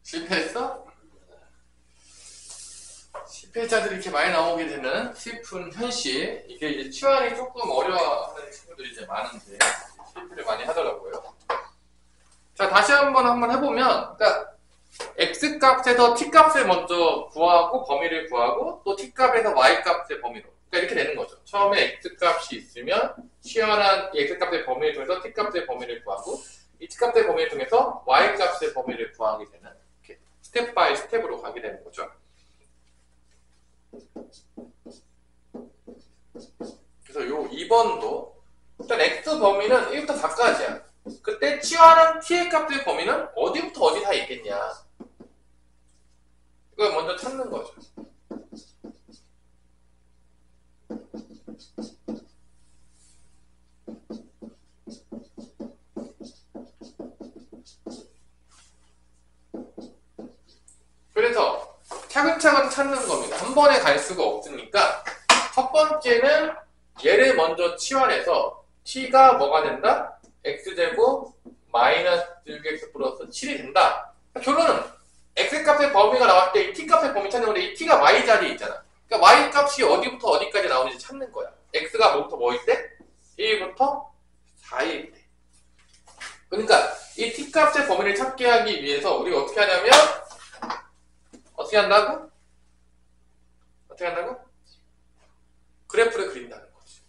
실패했어? 실패자들이 이렇게 많이 나오게 되는 슬픈 현실. 이게 이제 치환이 조금 어려워하는 친구들이 이제 많은데 실패를 많이 하더라고요. 자, 다시 한번 해보면, 그러니까 x 값에서 t 값을 먼저 구하고 범위를 구하고 또 t 값에서 y 값의 범위로. 그러니까 이렇게 되는 거죠. 처음에 x 값이 있으면 치환한 이 x 값의 범위를 통해서 t 값의 범위를 구하고 이 t 값의 범위를 통해서 y 값의 범위를 구하게 되는, 이렇게 스텝 바이 스텝으로 가게 되는 거죠. 그래서 요 2번도 일단 x 범위는 1부터 4까지야. 그때 치환한 t의 값의 범위는 어디부터 어디 다 있겠냐. 이걸 먼저 찾는 거죠. 그래서 차근차근 찾는 겁니다. 한 번에 갈 수가 없으니까 첫 번째는 얘를 먼저 치환해서 t가 뭐가 된다? x제곱 마이너스 6x 플러스 7이 된다. 결론은 x값의 범위가 나왔을 때 이 t값의 범위 찾는 건데 이 t가 y 자리에 있잖아. 그러니까 y값이 어디부터 어디까지 나오는지 찾는 거야. x가 뭐부터 뭐일 때? 1부터 4일 때. 그러니까 이 t값의 범위를 찾게 하기 위해서 우리가 어떻게 하냐면 어떻게 한다고? 어떻게 한다고? 그래프를 그린다는 거지.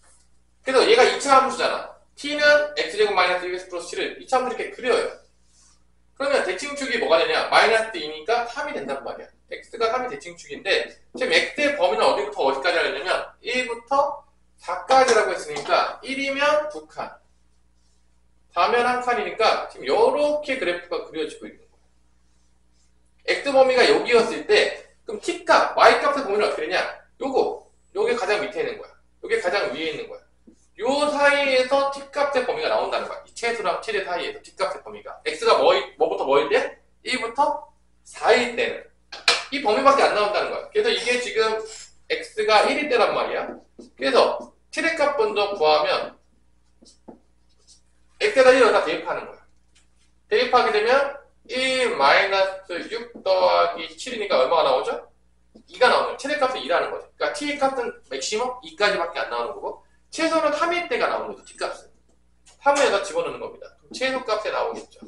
그래서 얘가 2차 함수잖아. t는 x제곱 마이너스 1x 플러스 7을 2차 함수 이렇게 그려요. 그러면 대칭축이 뭐가 되냐? 마이너스 2니까 3이 된단 말이야. x가 3이 대칭축인데 지금 x의 범위는 어디부터 어디까지 하려면 1부터 4까지라고 했으니까 1이면 2칸, 다면 한 칸이니까 지금 이렇게 그래프가 그려지고 있는 거예요. x 범위가 여기였을 때 그럼 t값, y값의 범위는 어떻게 되냐? 요게 가장 밑에 있는 거야. 요게 가장 위에 있는 거야. 요 사이에서 t값의 범위가 나온다는 거야. 이 최소랑 최대 사이에서 t값의 범위가. x가 뭐부터 뭐일 때? 1부터 4일 때는. 이 범위밖에 안 나온다는 거야. 그래서 이게 지금 x가 1일 때란 말이야. 그래서 최대값 먼저 구하면 x에다 1을 다 대입하는 거야. 대입하게 되면 1-6 더하기 7이니까 얼마가 나오죠? 2가 나오는 거야. 최대값은 2라는 거지. 그러니까 t 값은 맥시멈 2까지밖에 안 나오는 거고 최소는 3일 때가 나오는 거죠. t 값은 3에다 집어넣는 겁니다. 그럼 최소값에 나오겠죠.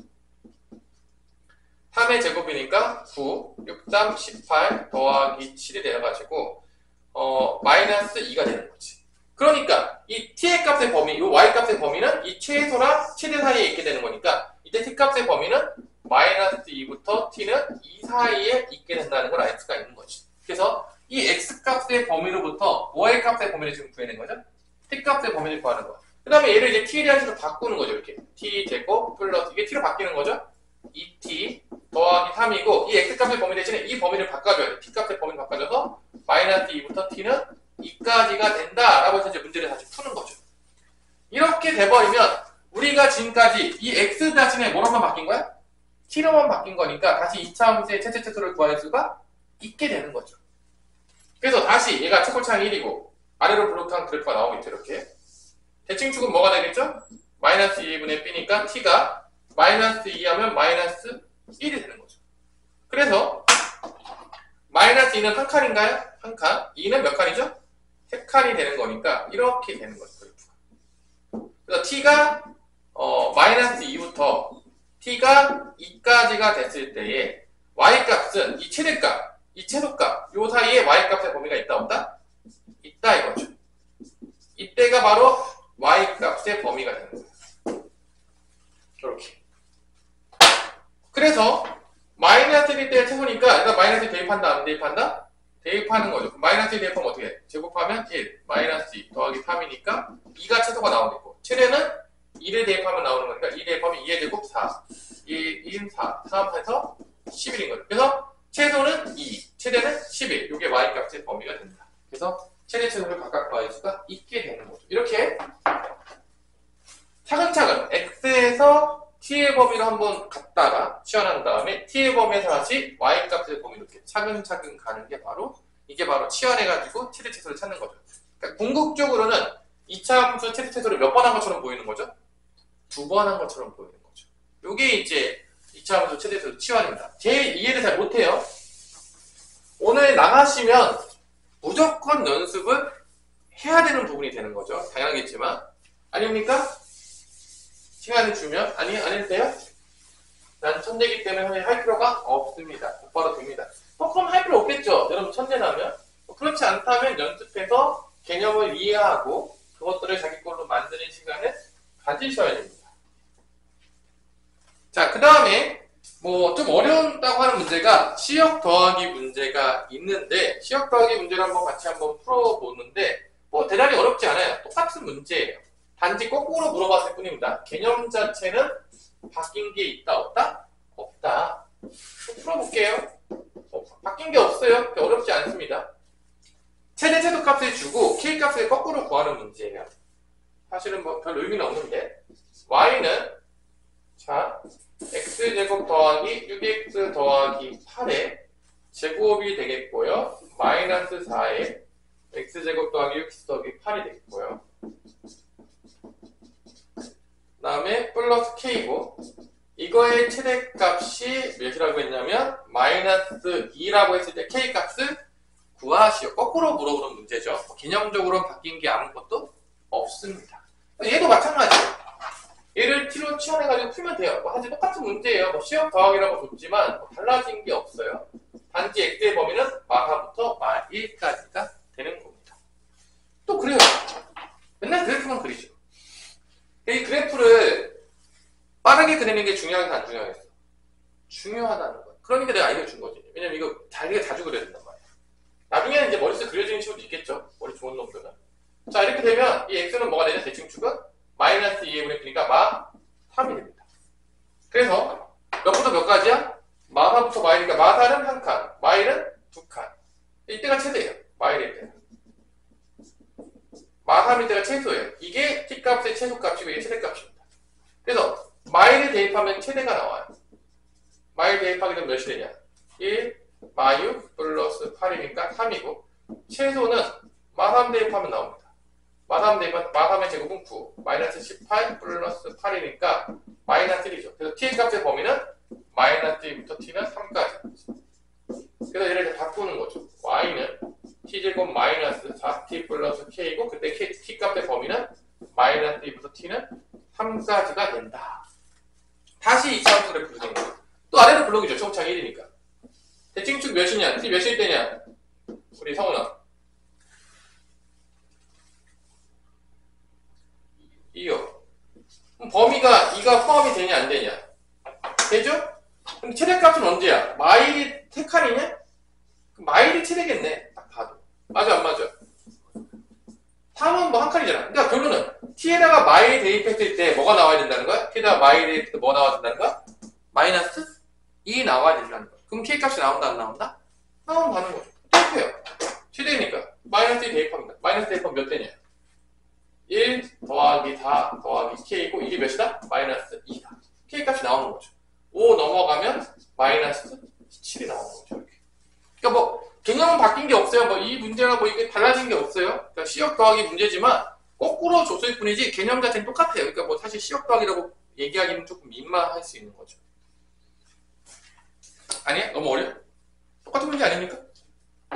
3의 제곱이니까 9, 6, 3, 18 더하기 7이 돼가지고 마이너스 2가 되는 거지. 그러니까 이 t의 값의 범위, 이 y 값의 범위는 이 최소랑 최대 사이에 있게 되는 거니까 이때 t 값의 범위는 마이너스 2부터 t는 2 사이에 있게 된다는 걸 알 수가 있는 거지. 그래서 이 x 값의 범위로부터 y 값의 범위를 지금 구해낸 거죠. t 값의 범위를 구하는 거야. 그 다음에 얘를 이제 t에 대한 식으로 바꾸는 거죠. 이렇게 t 제곱 플러스 이게 t로 바뀌는 거죠. 2t 더하기 3이고 이 x 값의 범위 대신에 이 범위를 바꿔줘야 돼. t 값의 범위를 바꿔줘서 마이너스 2부터 t는 2까지가 된다라고 해서 이제 문제를 다시 푸는 거죠. 이렇게 돼버리면 우리가 지금까지 이 x 대신에 뭐로만 바뀐 거야? t로만 바뀐 거니까 다시 2차 함수의 최대 최소를 구할 수가 있게 되는 거죠. 그래서 다시 얘가 채꼴창이 1이고 아래로 블록한 그래프가 나오겠죠. 이렇게 대칭축은 뭐가 되겠죠? 마이너스 2분의 b니까 t가 마이너스 2 하면 마이너스 1이 되는 거죠. 그래서 마이너스 2는 한 칸인가요? 한 칸. 2는 몇 칸이죠? 세 칸이 되는 거니까 이렇게 되는 거죠. 그래프가. 그래서 t가 마이너스 2부터 t가 2까지가 됐을 때에 y값은 이 최대값, 이 최소값 요 사이에 y값의 범위가 있다 없다? 있다 이거죠. 이때가 바로 y값의 범위가 되는 거예요. 이렇게. 그래서 마이너스 1일 때 최소니까 일단 마이너스 대입한다 안 대입한다? 대입하는 거죠. 마이너스 1 대입하면 어떻게 해? 제곱하면 1 마이너스 2 더하기 3이니까 2가 최소가 나오겠고 최대는 2를 대입하면 나오는 거니까 2 대입하면 2의 제곱 4 2, 4, 3 해서 11인 거죠. 그래서 최소는 2, 최대는 11 이게 y값의 범위가 된다. 그래서 최대 최소를 각각 구할 수가 있게 되는 거죠. 이렇게 차근차근 x에서 t의 범위를 한번 갖다가 치환한 다음에 t의 범위에서 다시 y값의 범위로 이렇게 차근차근 가는 게 바로 이게 바로 치환해가지고 최대 최소를 찾는 거죠. 그러니까 궁극적으로는 2차 함수 최대 최소를 몇 번 한 것처럼 보이는 거죠? 2번 한 것처럼 보이는 거죠. 이게 이제 2차 함수 최대 최소 치환입니다. 제 이해를 잘 못해요. 오늘 나가시면 무조건 연습을 해야 되는 부분이 되는 거죠. 당연하겠지만 아닙니까? 시간을 주면 안 해도 돼요? 난 천재기 때문에 할 필요가 없습니다. 곧바로 됩니다. 그럼 할 필요 없겠죠? 여러분 천재라면? 그렇지 않다면 연습해서 개념을 이해하고 그것들을 자기 걸로 만드는 시간을 가지셔야 됩니다. 자, 그 다음에 뭐 좀 어려웠다고 하는 문제가 시역 더하기 문제가 있는데 시역 더하기 문제를 같이 한번 풀어보는데 뭐 대단히 어렵지 않아요. 똑같은 문제예요. 단지 거꾸로 물어봤을 뿐입니다. 개념 자체는 바뀐 게 있다 없다? 없다. 풀어볼게요. 바뀐 게 없어요. 어렵지 않습니다. 최대 최소 값을 주고 k 값을 거꾸로 구하는 문제예요. 사실은 뭐 별 의미는 없는데 y는 자 x제곱 더하기 6x 더하기 8의 제곱이 되겠고요. 마이너스 4의 x제곱 더하기 6x 더하기 8이 되겠고요. 그 다음에 플러스 k고 이거의 최대값이 몇이라고 했냐면 마이너스 2라고 했을 때 k값을 구하시오. 거꾸로 물어보는 문제죠. 개념적으로 바뀐 게 아무것도 없습니다. 얘도 마찬가지예요. 얘를 t로 치환해가지고 풀면 돼요. 사실 똑같은 문제예요. 시역 더하기라고 줬지만 달라진 게 없어요. 단지 x의 범위는 마하부터 마 1까지가 되는 겁니다. 또 그래요. 맨날 그래프만 그리죠. 이 그래프를 빠르게 그리는 게 중요하겠어 안 중요하겠어? 중요하다는 거야. 그러니까 내가 알려준 거지. 왜냐면 이거 자주 그려야 된단 말이야. 나중에는 이제 머릿속에 그려지는 친구도 있겠죠. 머리 좋은 놈들은. 자 이렇게 되면 이 x는 뭐가 되냐? 대칭축은 마이너스 2의 분의 b니까 마 3이 됩니다. 그래서 몇부터 몇 가지야? 마사부터 마일이니까 마사는 한 칸, 마일은 두 칸. 이때가 최대예요. 마일일 때는. 마삼일 때가 최소예요. 이게 t값의 최소값이고 이게 최대값입니다. 그래서 마일을 대입하면 최대가 나와요. 마일 대입하게 되면 몇이 되냐? 1 마6 플러스 8이니까 3이고 최소는 마3 대입하면 나옵니다. 마3 대입하면 마삼의 제곱은 9 마이너스 18 플러스 8이니까 마이너스 1이죠. 그래서 t의 값의 범위는 마이너스 1부터 t는 3까지. 그래서 얘를 바꾸는 거죠. y는 t제곱 마이너스 4t 플러스 k고 그때 t 값의 범위는 마이너스 1부터 t는 3까지가 된다. 다시 2차 함수를 부르는 거예요. 또 아래로 블록이죠. 초곱창 1이니까. 대칭축 몇이냐? t 몇일 때냐? 우리 성훈아. 2요. 그럼 범위가 2가 포함이 되냐 안 되냐? 되죠? 그럼 최대값은 언제야? 마일이 3칸이냐? 마일이 최대겠네. 딱 봐도. 맞아 안 맞아? 3은 뭐 한 칸이잖아. 그러니까 결론은 t에다가 마일 대입했을 때 뭐가 나와야 된다는 거야? t에다가 마일 대입했을 때 뭐 나와야 된다는 거야? 마이너스 2 나와야 된다는 거야. 그럼 t 값이 나온다 안 나온다? 나온다는 거죠. 대입해요. 최대니까 마이너스 2 대입합니다. 마이너스 대입하면 몇 되냐? 1 더하기 4 더하기 k고 이게 몇이다? 마이너스 2다. k 값이 나오는 거죠. 5 넘어가면 마이너스 7이 나오는 거죠. 이렇게. 그러니까 뭐 개념은 바뀐 게 없어요. 뭐 이 문제가 뭐 이게 달라진 게 없어요. 그러니까 시역 더하기 문제지만 거꾸로 줬을 뿐이지 개념 자체는 똑같아요. 그러니까 뭐 사실 시역 더하기라고 얘기하기는 조금 민망할 수 있는 거죠. 아니야? 너무 어려워? 똑같은 문제 아닙니까?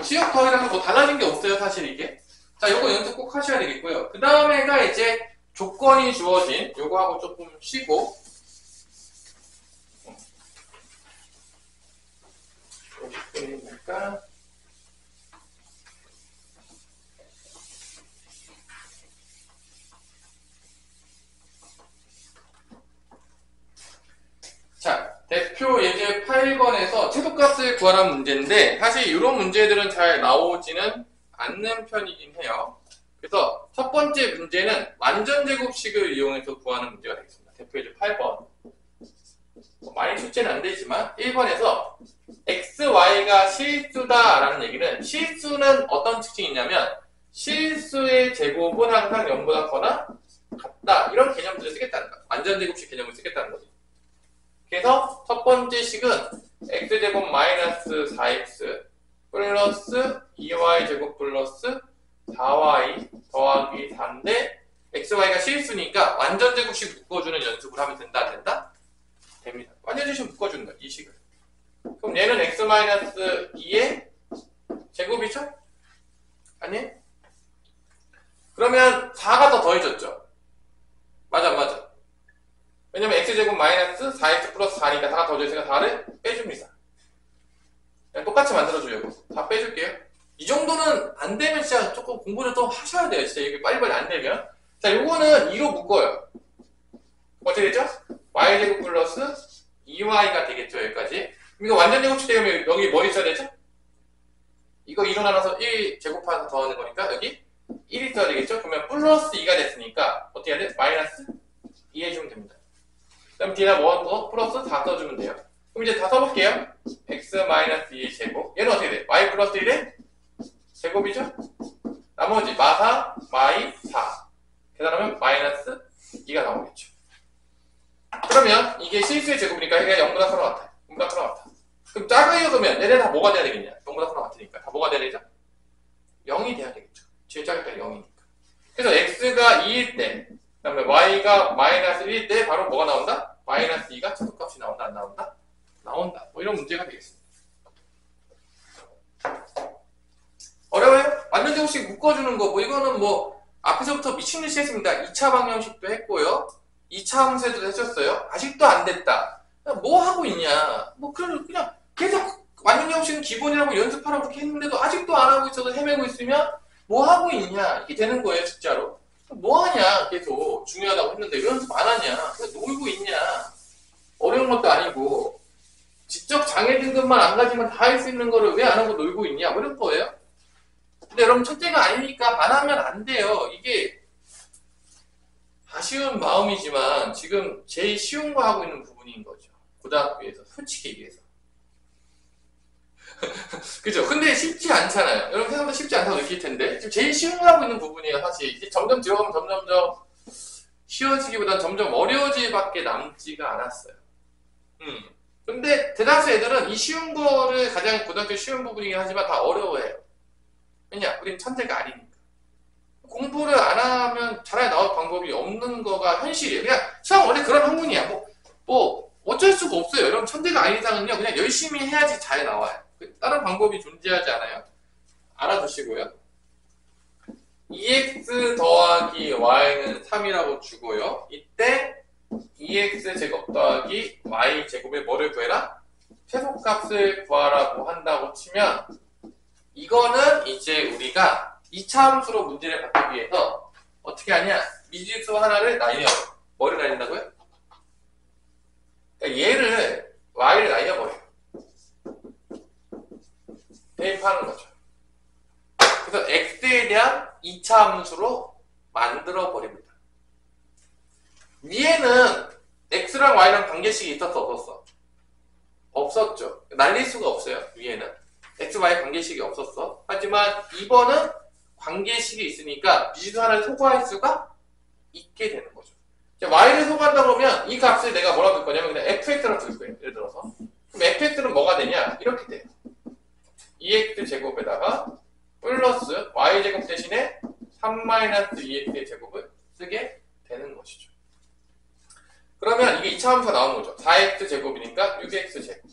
시역 더하기랑은 뭐 달라진 게 없어요. 사실 이게. 자, 요거 연습 꼭 하셔야 되겠고요. 그 다음에가 이제 조건이 주어진 요거하고 조금 쉬고 그러니까 자, 대표 예제 8번에서 최소값을 구하라는 문제인데 사실 이런 문제들은 잘 나오지는 않는 편이긴 해요. 그래서 첫 번째 문제는 완전제곱식을 이용해서 구하는 문제가 되겠습니다. 대표 예제 8번. 많이 출제는 안 되지만 1번에서 x, y가 실수다라는 얘기는 실수는 어떤 특징이 있냐면 실수의 제곱은 항상 0보다 커나 같다 이런 개념들을 쓰겠다는 거야. 완전제곱식 개념을 쓰겠다는 거지. 그래서 첫 번째 식은 x제곱 마이너스 4x 플러스 2y제곱 플러스 4y 더하기 4인데 xy가 실수니까 완전제곱식 묶어주는 연습을 하면 된다 안 된다? 됩니다. 완전제곱식 묶어주는 거야 이 식을. 그럼 얘는 x-2의 제곱이죠? 아니? 그러면 4가 더 더해졌죠? 맞아 맞아. 왜냐면 x제곱 마이너스 4x 플러스 4니까 4가 더해졌으니까 4를 빼줍니다. 그냥 똑같이 만들어줘요. 다 빼줄게요. 이 정도는 안 되면 진짜 조금 공부를 또 하셔야 돼요. 진짜 이게 빨리빨리 안 되면. 자, 요거는 2로 묶어요. 어떻게 되죠? y제곱 플러스 2y가 되겠죠, 여기까지. 이거 완전 제곱식 되면 여기 뭐 있어야 되죠? 이거 2로 나눠서 1 제곱해서 더하는 거니까 여기 1이 있어야 되겠죠? 그러면 플러스 2가 됐으니까 어떻게 해야 돼? 마이너스 2 해주면 됩니다. 그럼 뒤에다 뭐 또 플러스 4 써주면 돼요. 그럼 이제 다 써볼게요. x-2의 제곱. 얘는 어떻게 돼? y 플러스 1의 제곱이죠? 나머지 마4, 마이 4. 계산하면 마이너스 2가 나오겠죠. 그러면 이게 실수의 제곱이니까 이게 0보다 커나 같아요. 0보다 커나 같아. 그럼 짝을 그러면 얘네 다 뭐가 돼야 되겠냐? 0보다 커나 같으니까. 다 뭐가 돼야 되죠? 0이 돼야 되겠죠. 제일 작을 때 0이니까. 그래서 x가 2일 때, 그 다음에 y가 마이너스 1일 때 바로 뭐가 나온다? 마이너스 2가 최소값이 나온다? 안 나온다? 나온다. 뭐 이런 문제가 되겠습니다. 어려워요? 완전제곱식 묶어주는 거, 뭐 이거는 뭐 앞에서부터 미친듯이 했습니다. 2차 방정식도 했고요. 2차 함수에도 했었어요. 아직도 안 됐다. 뭐 하고 있냐? 뭐 그냥 계속 완전제곱식은 기본이라고 연습하라고 그렇게 했는데도 아직도 안 하고 있어도 헤매고 있으면 뭐 하고 있냐? 이게 되는 거예요, 진짜로. 뭐 하냐? 계속 중요하다고 했는데 왜 연습 안 하냐? 그냥 놀고 있냐? 어려운 것도 아니고 지적 장애 등급만 안 가지면 다 할 수 있는 거를 왜 안 하고 놀고 있냐? 뭐 이런 거예요. 근데 여러분 첫째가 아니니까 안 하면 안 돼요. 이게 아쉬운 마음이지만 지금 제일 쉬운 거 하고 있는 부분인 거죠. 고등학교에서 솔직히 얘기해서. 그죠? 근데 쉽지 않잖아요. 여러분 생각보다 쉽지 않다고 느낄 텐데 지금 제일 쉬운 거 하고 있는 부분이에요. 사실 이제 점점 들어가면 점점점 쉬워지기보다는 점점 어려워질 밖에 남지가 않았어요. 근데 대다수 애들은 이 쉬운 거를 가장 고등학교 쉬운 부분이긴 하지만 다 어려워해요. 왜냐? 우린 천재가 아니니까. 공부를 안 하면 잘 나올 방법이 없는 거가 현실이에요. 그냥 수학 원래 그런 학문이야. 뭐 어쩔 수가 없어요. 여러분 천재가 아닌 이상은요. 그냥 열심히 해야지 잘 나와요. 다른 방법이 존재하지 않아요. 알아두시고요. 2x 더하기 y는 3이라고 주고요. 이때 2x 제곱 더하기 y 제곱의 뭐를 구해라? 최소값을 구하라고 한다고 치면 이거는 이제 우리가 2차 함수로 문제를 받기 위해서 어떻게 하냐? 미지수 하나를 날려. 뭐를 날린다고요? 그러니까 얘를 y를 날려버려요. 대입하는 거죠. 그래서 x에 대한 2차 함수로 만들어 버립니다. 위에는 x랑 y랑 관계식이 있었어 없었어? 없었죠. 날릴 수가 없어요. 위에는 x, y 관계식이 없었어. 하지만 2번은 관계식이 있으니까 미지수 하나를 소거할 수가 있게 되는 거죠. y를 소거한다 그러면 이 값을 내가 뭐라고 줄 거냐면 그냥 fx라고 줄 거예요. 예를 들어서. 그럼 fx는 뭐가 되냐? 이렇게 돼요. 2x 제곱에다가 플러스 y제곱 대신에 3-2x의 제곱을 쓰게 되는 것이죠. 그러면 이게 2차 함수가 나오는 거죠. 4x 제곱이니까 6x 제곱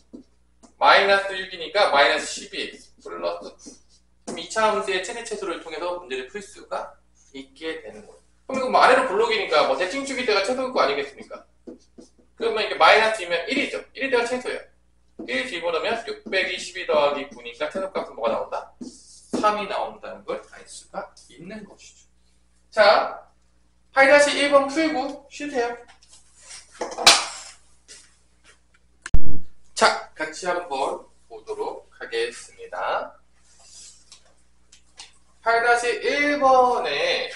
마이너스 6이니까 마이너스 12x 플러스 9. 그럼 2차 함수의 최대 최소를 통해서 문제를 풀 수가 있게 되는 거예요. 그럼 이거 뭐 아래로 블록이니까 뭐 대칭축일 때가 최소일 거 아니겠습니까? 그러면 이게 마이너스이면 1이죠. 1일 때가 최소예요. 1 집어넣으면 622 더하기 9니까 최소값은 뭐가 나온다? 3이 나온다는 걸 알 수가 있는 것이죠. 자, 8-1번 풀고 쉬세요. 자, 같이 한번 보도록 하겠습니다. 8-1번에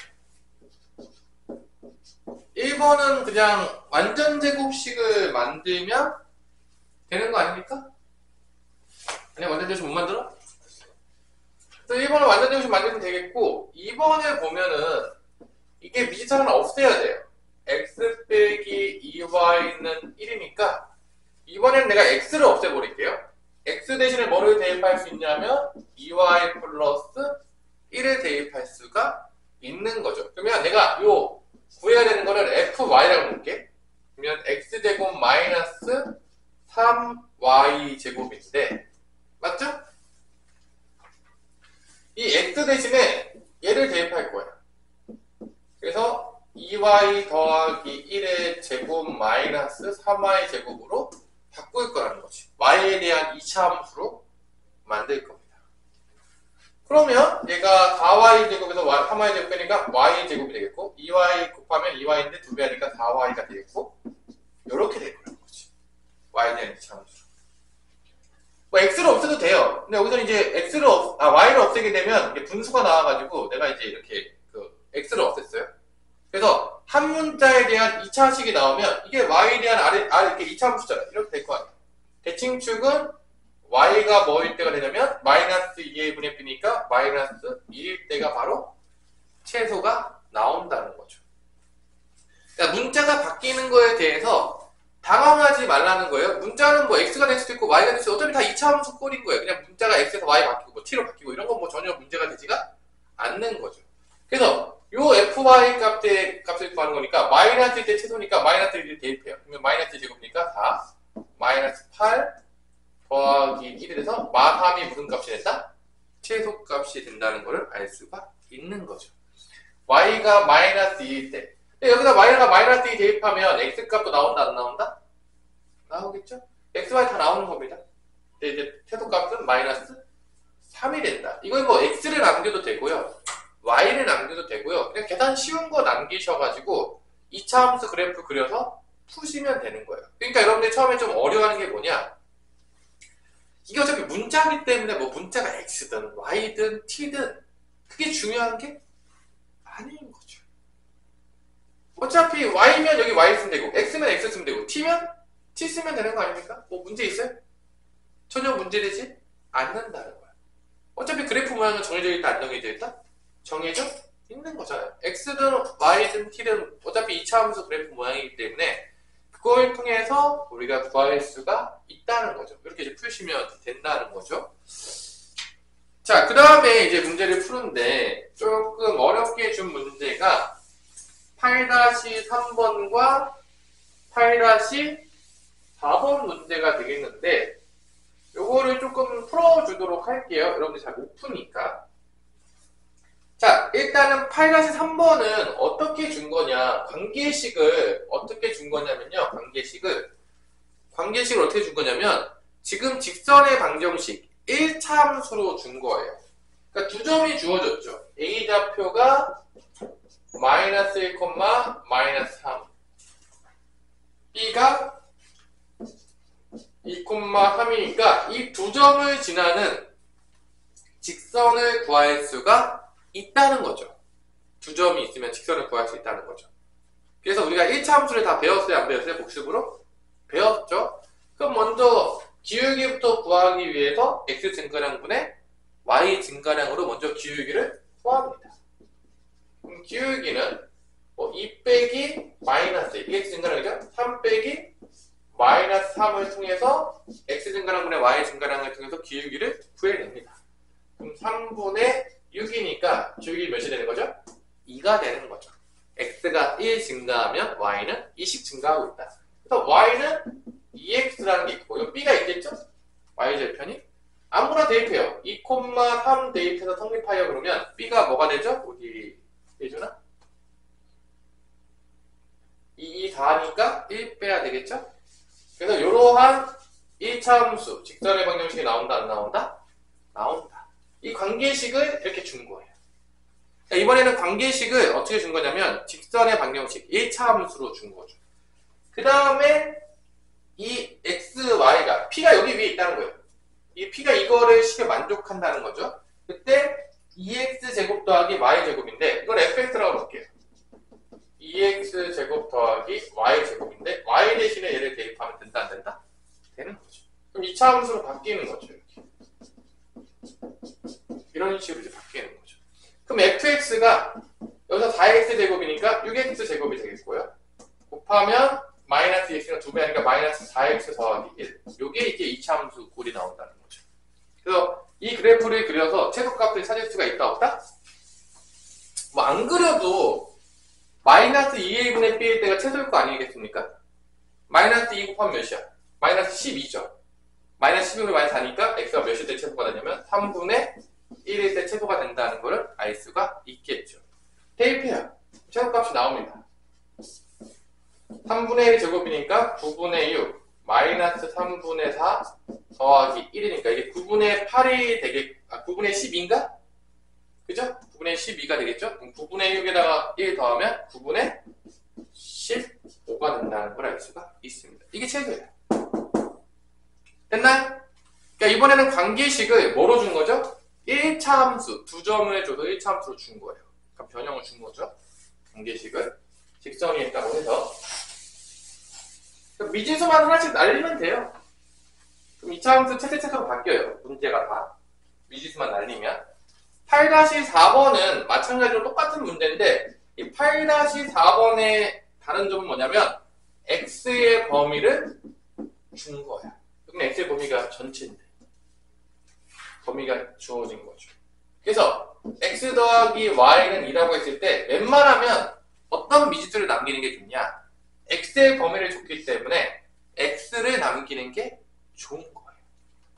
1번은 그냥 완전 제곱식을 만들면 되는 거 아닙니까? 아니 완전 제곱식 못 만들어? 그래서 1번은 완전 제곱식 만들면 되겠고 2번을 보면은 이게 미지수 하나 없애야 돼요. x 빼기 2y는 1이니까 이번엔 내가 x를 없애버릴게요. x 대신에 뭐를 대입할 수 있냐면 2y 플러스 1을 대입할 수가 있는 거죠. 그러면 내가 요 구해야 되는 거를 fy라고 놓을게. 그러면 x제곱 마이너스 3y제곱인데 맞죠? 이 x 대신에 얘를 대입할 거야. 그래서 2y 더하기 1의 제곱 마이너스 3y 제곱으로 바꿀 거라는 거지. y에 대한 2차 함수로 만들 겁니다. 그러면 얘가 4y 제곱에서 3y 제곱 빼니까 y 제곱이 되겠고 2y 곱하면 2y인데 2배 하니까 4y가 되겠고 이렇게 될 거라는 거지. y에 대한 2차 함수로. 뭐 x를 없애도 돼요. 근데 여기서 이제 y를 없애게 되면 이게 분수가 나와가지고 내가 이제 이렇게 x를 없앴어요. 그래서 한 문자에 대한 2차식이 나오면 이게 y에 대한 이렇게 2차 함수잖아요. 이렇게 될 거 아니에요. 대칭축은 y가 뭐일 때가 되냐면 마이너스 2의 분의 b니까 마이너스 1일 때가 바로 최소가 나온다는 거죠. 그러니까 문자가 바뀌는 거에 대해서 당황하지 말라는 거예요. 문자는 뭐 x가 될 수도 있고 y가 될 수도 있고 어차피 다 2차 함수 꼴인 거예요. 그냥 문자가 x에서 y 바뀌고 뭐 t로 바뀌고 이런 건 뭐 전혀 문제가 되지가 않는 거죠. 그래서 요 fy 값을 구하는 거니까 마이너스 때 최소니까 마이너스 1을 대입해요. 그러면 마이너스 제곱이니까 4 마이너스 8 더하기 1이 돼서 마3이 무슨 값이 된다? 최소값이 된다는 것을 알 수가 있는 거죠. y가 마이너스 2일 때 여기다 y가 마이너스 2 대입하면 x값도 나온다 안 나온다? 나오겠죠? xy 다 나오는 겁니다. 근데 이제 최소값은 마이너스 3이 된다. 이건 뭐 x를 남겨도 되고요. y를 남겨도 되고요. 그냥 계산 쉬운 거 남기셔가지고 2차 함수 그래프 그려서 푸시면 되는 거예요. 그러니까 여러분들이 처음에 좀 어려워하는 게 뭐냐? 이게 어차피 문자이기 때문에 뭐 문자가 x든 y든 t든 그게 중요한 게 아닌 거죠. 어차피 y면 여기 y 쓰면 되고 x면 x 쓰면 되고 t면 t 쓰면 되는 거 아닙니까? 뭐 문제 있어요? 전혀 문제되지 않는다는 거야. 어차피 그래프 모양은 정해져 있다 안 정해져 있다? 정해져 있는 거잖아요. x든 y든 t든 어차피 2차 함수 그래프 모양이기 때문에 그걸 통해서 우리가 구할 수가 있다는 거죠. 이렇게 이제 푸시면 된다는 거죠. 자, 그 다음에 이제 문제를 푸는데 조금 어렵게 준 문제가 8-3번과 8-4번 문제가 되겠는데 요거를 조금 풀어주도록 할게요. 여러분들 잘 못 푸니까. 자, 일단은 8-3번은 어떻게 준 거냐, 관계식을 어떻게 준 거냐면요, 관계식을 어떻게 준 거냐면 지금 직선의 방정식 1차 함수로 준 거예요. 그러니까 두 점이 주어졌죠. A좌표가 마이너스 1, 마이너스 3, B가 2, 3이니까 이 두 점을 지나는 직선을 구할 수가 있다는 거죠. 두 점이 있으면 직선을 구할 수 있다는 거죠. 그래서 우리가 1차 함수를 다 배웠어요? 안 배웠어요? 복습으로? 배웠죠? 그럼 먼저 기울기부터 구하기 위해서 x 증가량분의 y 증가량으로 먼저 기울기를 구합니다. 그럼 기울기는 2 빼기 마이너스 이게 x 증가량이죠? 3 빼기 마이너스 3을 통해서 x 증가량분의 y 증가량을 통해서 기울기를 구해냅니다. 그럼 3분의 6이니까 기울기 몇이 되는 거죠? 2가 되는 거죠. x가 1 증가하면 y는 2씩 증가하고 있다. 그래서 y는 2x라는 게 있고 여기 b가 있겠죠? y절편이 아무나 대입해요. 2, 3 대입해서 성립하여 그러면 b가 뭐가 되죠? 어디 해주나? 2, 4니까 1 빼야 되겠죠? 그래서 이러한 1차 함수 직선의 방정식이 나온다 안 나온다? 나온다. 이 관계식을 이렇게 준 거예요. 그러니까 이번에는 관계식을 어떻게 준 거냐면 직선의 방정식 1차 함수로 준 거죠. 그 다음에 이 x, y가 p가 여기 위에 있다는 거예요. 이 p가 이거를 식에 만족한다는 거죠. 그때 2x 제곱 더하기 y 제곱인데 이건 fx라고 볼게요. 2x 제곱 더하기 y 제곱인데 y 대신에 얘를 대입하면 된다 안 된다? 되는 거죠. 그럼 2차 함수로 바뀌는 거죠. 이렇게. 이런 식으로 이제 바뀌는 거죠. 그럼 fx가 여기서 4x 제곱이니까 6x 제곱이 되겠고요. 곱하면 마이너스 x가 2배 하니까 마이너스 4x 더하기 1. 요게 이제 2차 함수 꼴이 나온다는 거죠. 그래서 이 그래프를 그려서 최소값을 찾을 수가 있다 없다? 뭐 안 그려도 마이너스 2a분의 b일 때가 최소일 거 아니겠습니까? 마이너스 2 곱하면 몇이야? 마이너스 12죠. 마이너스 12분의 마이너스 4니까 x가 몇일 때 최소가 되냐면 3분의 1일 때 최소가 된다는 것을 알 수가 있겠죠. 대입해요. 최소값이 나옵니다. 3분의 1 제곱이니까 9분의 6 마이너스 3분의 4 더하기 1이니까 이게 9분의 8이 되겠, 9분의 10인가? 그죠? 9분의 12가 되겠죠? 그럼 9분의 6에다가 1 더하면 9분의 15가 된다는 걸 알 수가 있습니다. 이게 최소예요. 됐나요? 그러니까 이번에는 관계식을 뭐로 준 거죠? 1차 함수, 두 점을 줘서 1차 함수로 준 거예요. 그럼 변형을 준 거죠. 관계식을 직선이 있다고 해서 미지수만 하나씩 날리면 돼요. 그럼 2차 함수 최대체수로 바뀌어요. 문제가 다. 미지수만 날리면. 8-4번은 마찬가지로 똑같은 문제인데 이 8-4번의 다른 점은 뭐냐면 x의 범위를 준 거야. 그럼 x의 범위가 전체인데 범위가 주어진 거죠. 그래서 x 더하기 y는 2라고 했을 때 웬만하면 어떤 미지수를 남기는 게 좋냐? x의 범위를 줬기 때문에 x를 남기는 게 좋은 거예요.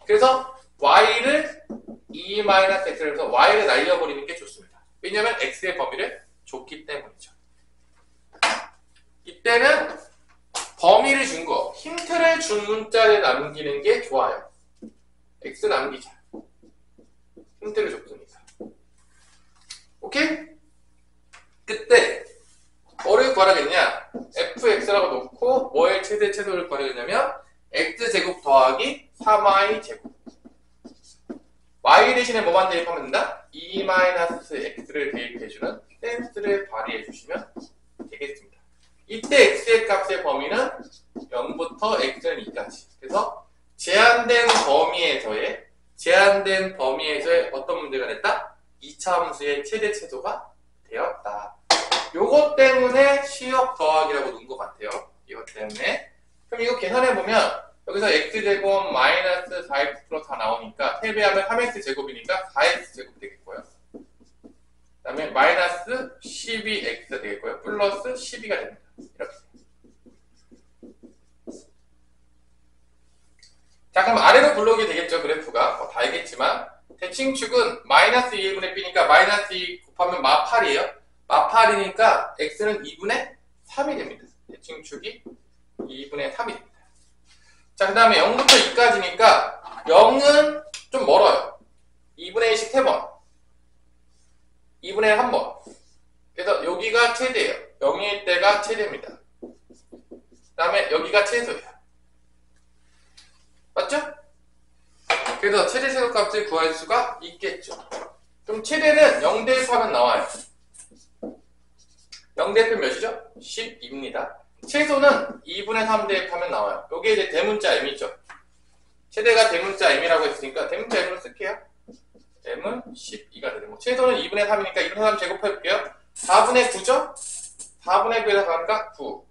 그래서 y를 2-x를 해서 y를 날려버리는 게 좋습니다. 왜냐하면 x의 범위를 줬기 때문이죠. 이때는 범위를 준 거, 힌트를 준 문자를 남기는 게 좋아요. x 남기자. 힌트를 줬으니까. 오케이? 그때 뭐를 구하라겠냐? fx라고 놓고 뭐의 최대 최소를 구하라겠냐면 x제곱 더하기 3y제곱. y 대신에 뭐만 대입하면 된다? 2-x를 대입해주는 댄스를 발휘해주시면 되겠습니다. 이때 x의 값의 범위는 0부터 x는 2까지. 그래서 제한된 범위에서의 어떤 문제가 됐다? 2차 함수의 최대 최소가 되었다. 요것 때문에 시역 더하기라고 놓은 것 같아요. 이것 때문에. 그럼 이거 계산해보면 여기서 x제곱 마이너스 4x 플러스 4 나오니까 패배하면 3x제곱이니까 4x제곱 되겠고요. 그 다음에 마이너스 12x가 되겠고요. 플러스 12가 됩니다. 이렇게. 자, 그럼 아래로 블록이 되겠죠. 그래프가. 다 알겠지만 대칭축은 마이너스 2분의 b니까 마이너스 2 곱하면 마 8이에요. 마 8이니까 x는 2분의 3이 됩니다. 대칭축이 2분의 3이 됩니다. 자, 그 다음에 0부터 2까지니까 0은 좀 멀어요. 2분의 1씩 3번. 2분의 1 1번. 그래서 여기가 최대예요. 0일 때가 최대입니다. 그 다음에 여기가 최소예요. 맞죠? 그래서 최대 최소값을 구할 수가 있겠죠. 그럼 최대는 0 대입하면 나와요. 0 대입은 몇이죠? 12입니다. 최소는 2분의 3 대입하면 나와요. 요게 이제 대문자 m이죠. 최대가 대문자 m이라고 했으니까 대문자 m으로 쓸게요. m은 12가 되는 거. 최소는 2분의 3이니까 2분의 3 제곱해볼게요. 4분의 9죠? 4분의 9에서 가니까 9.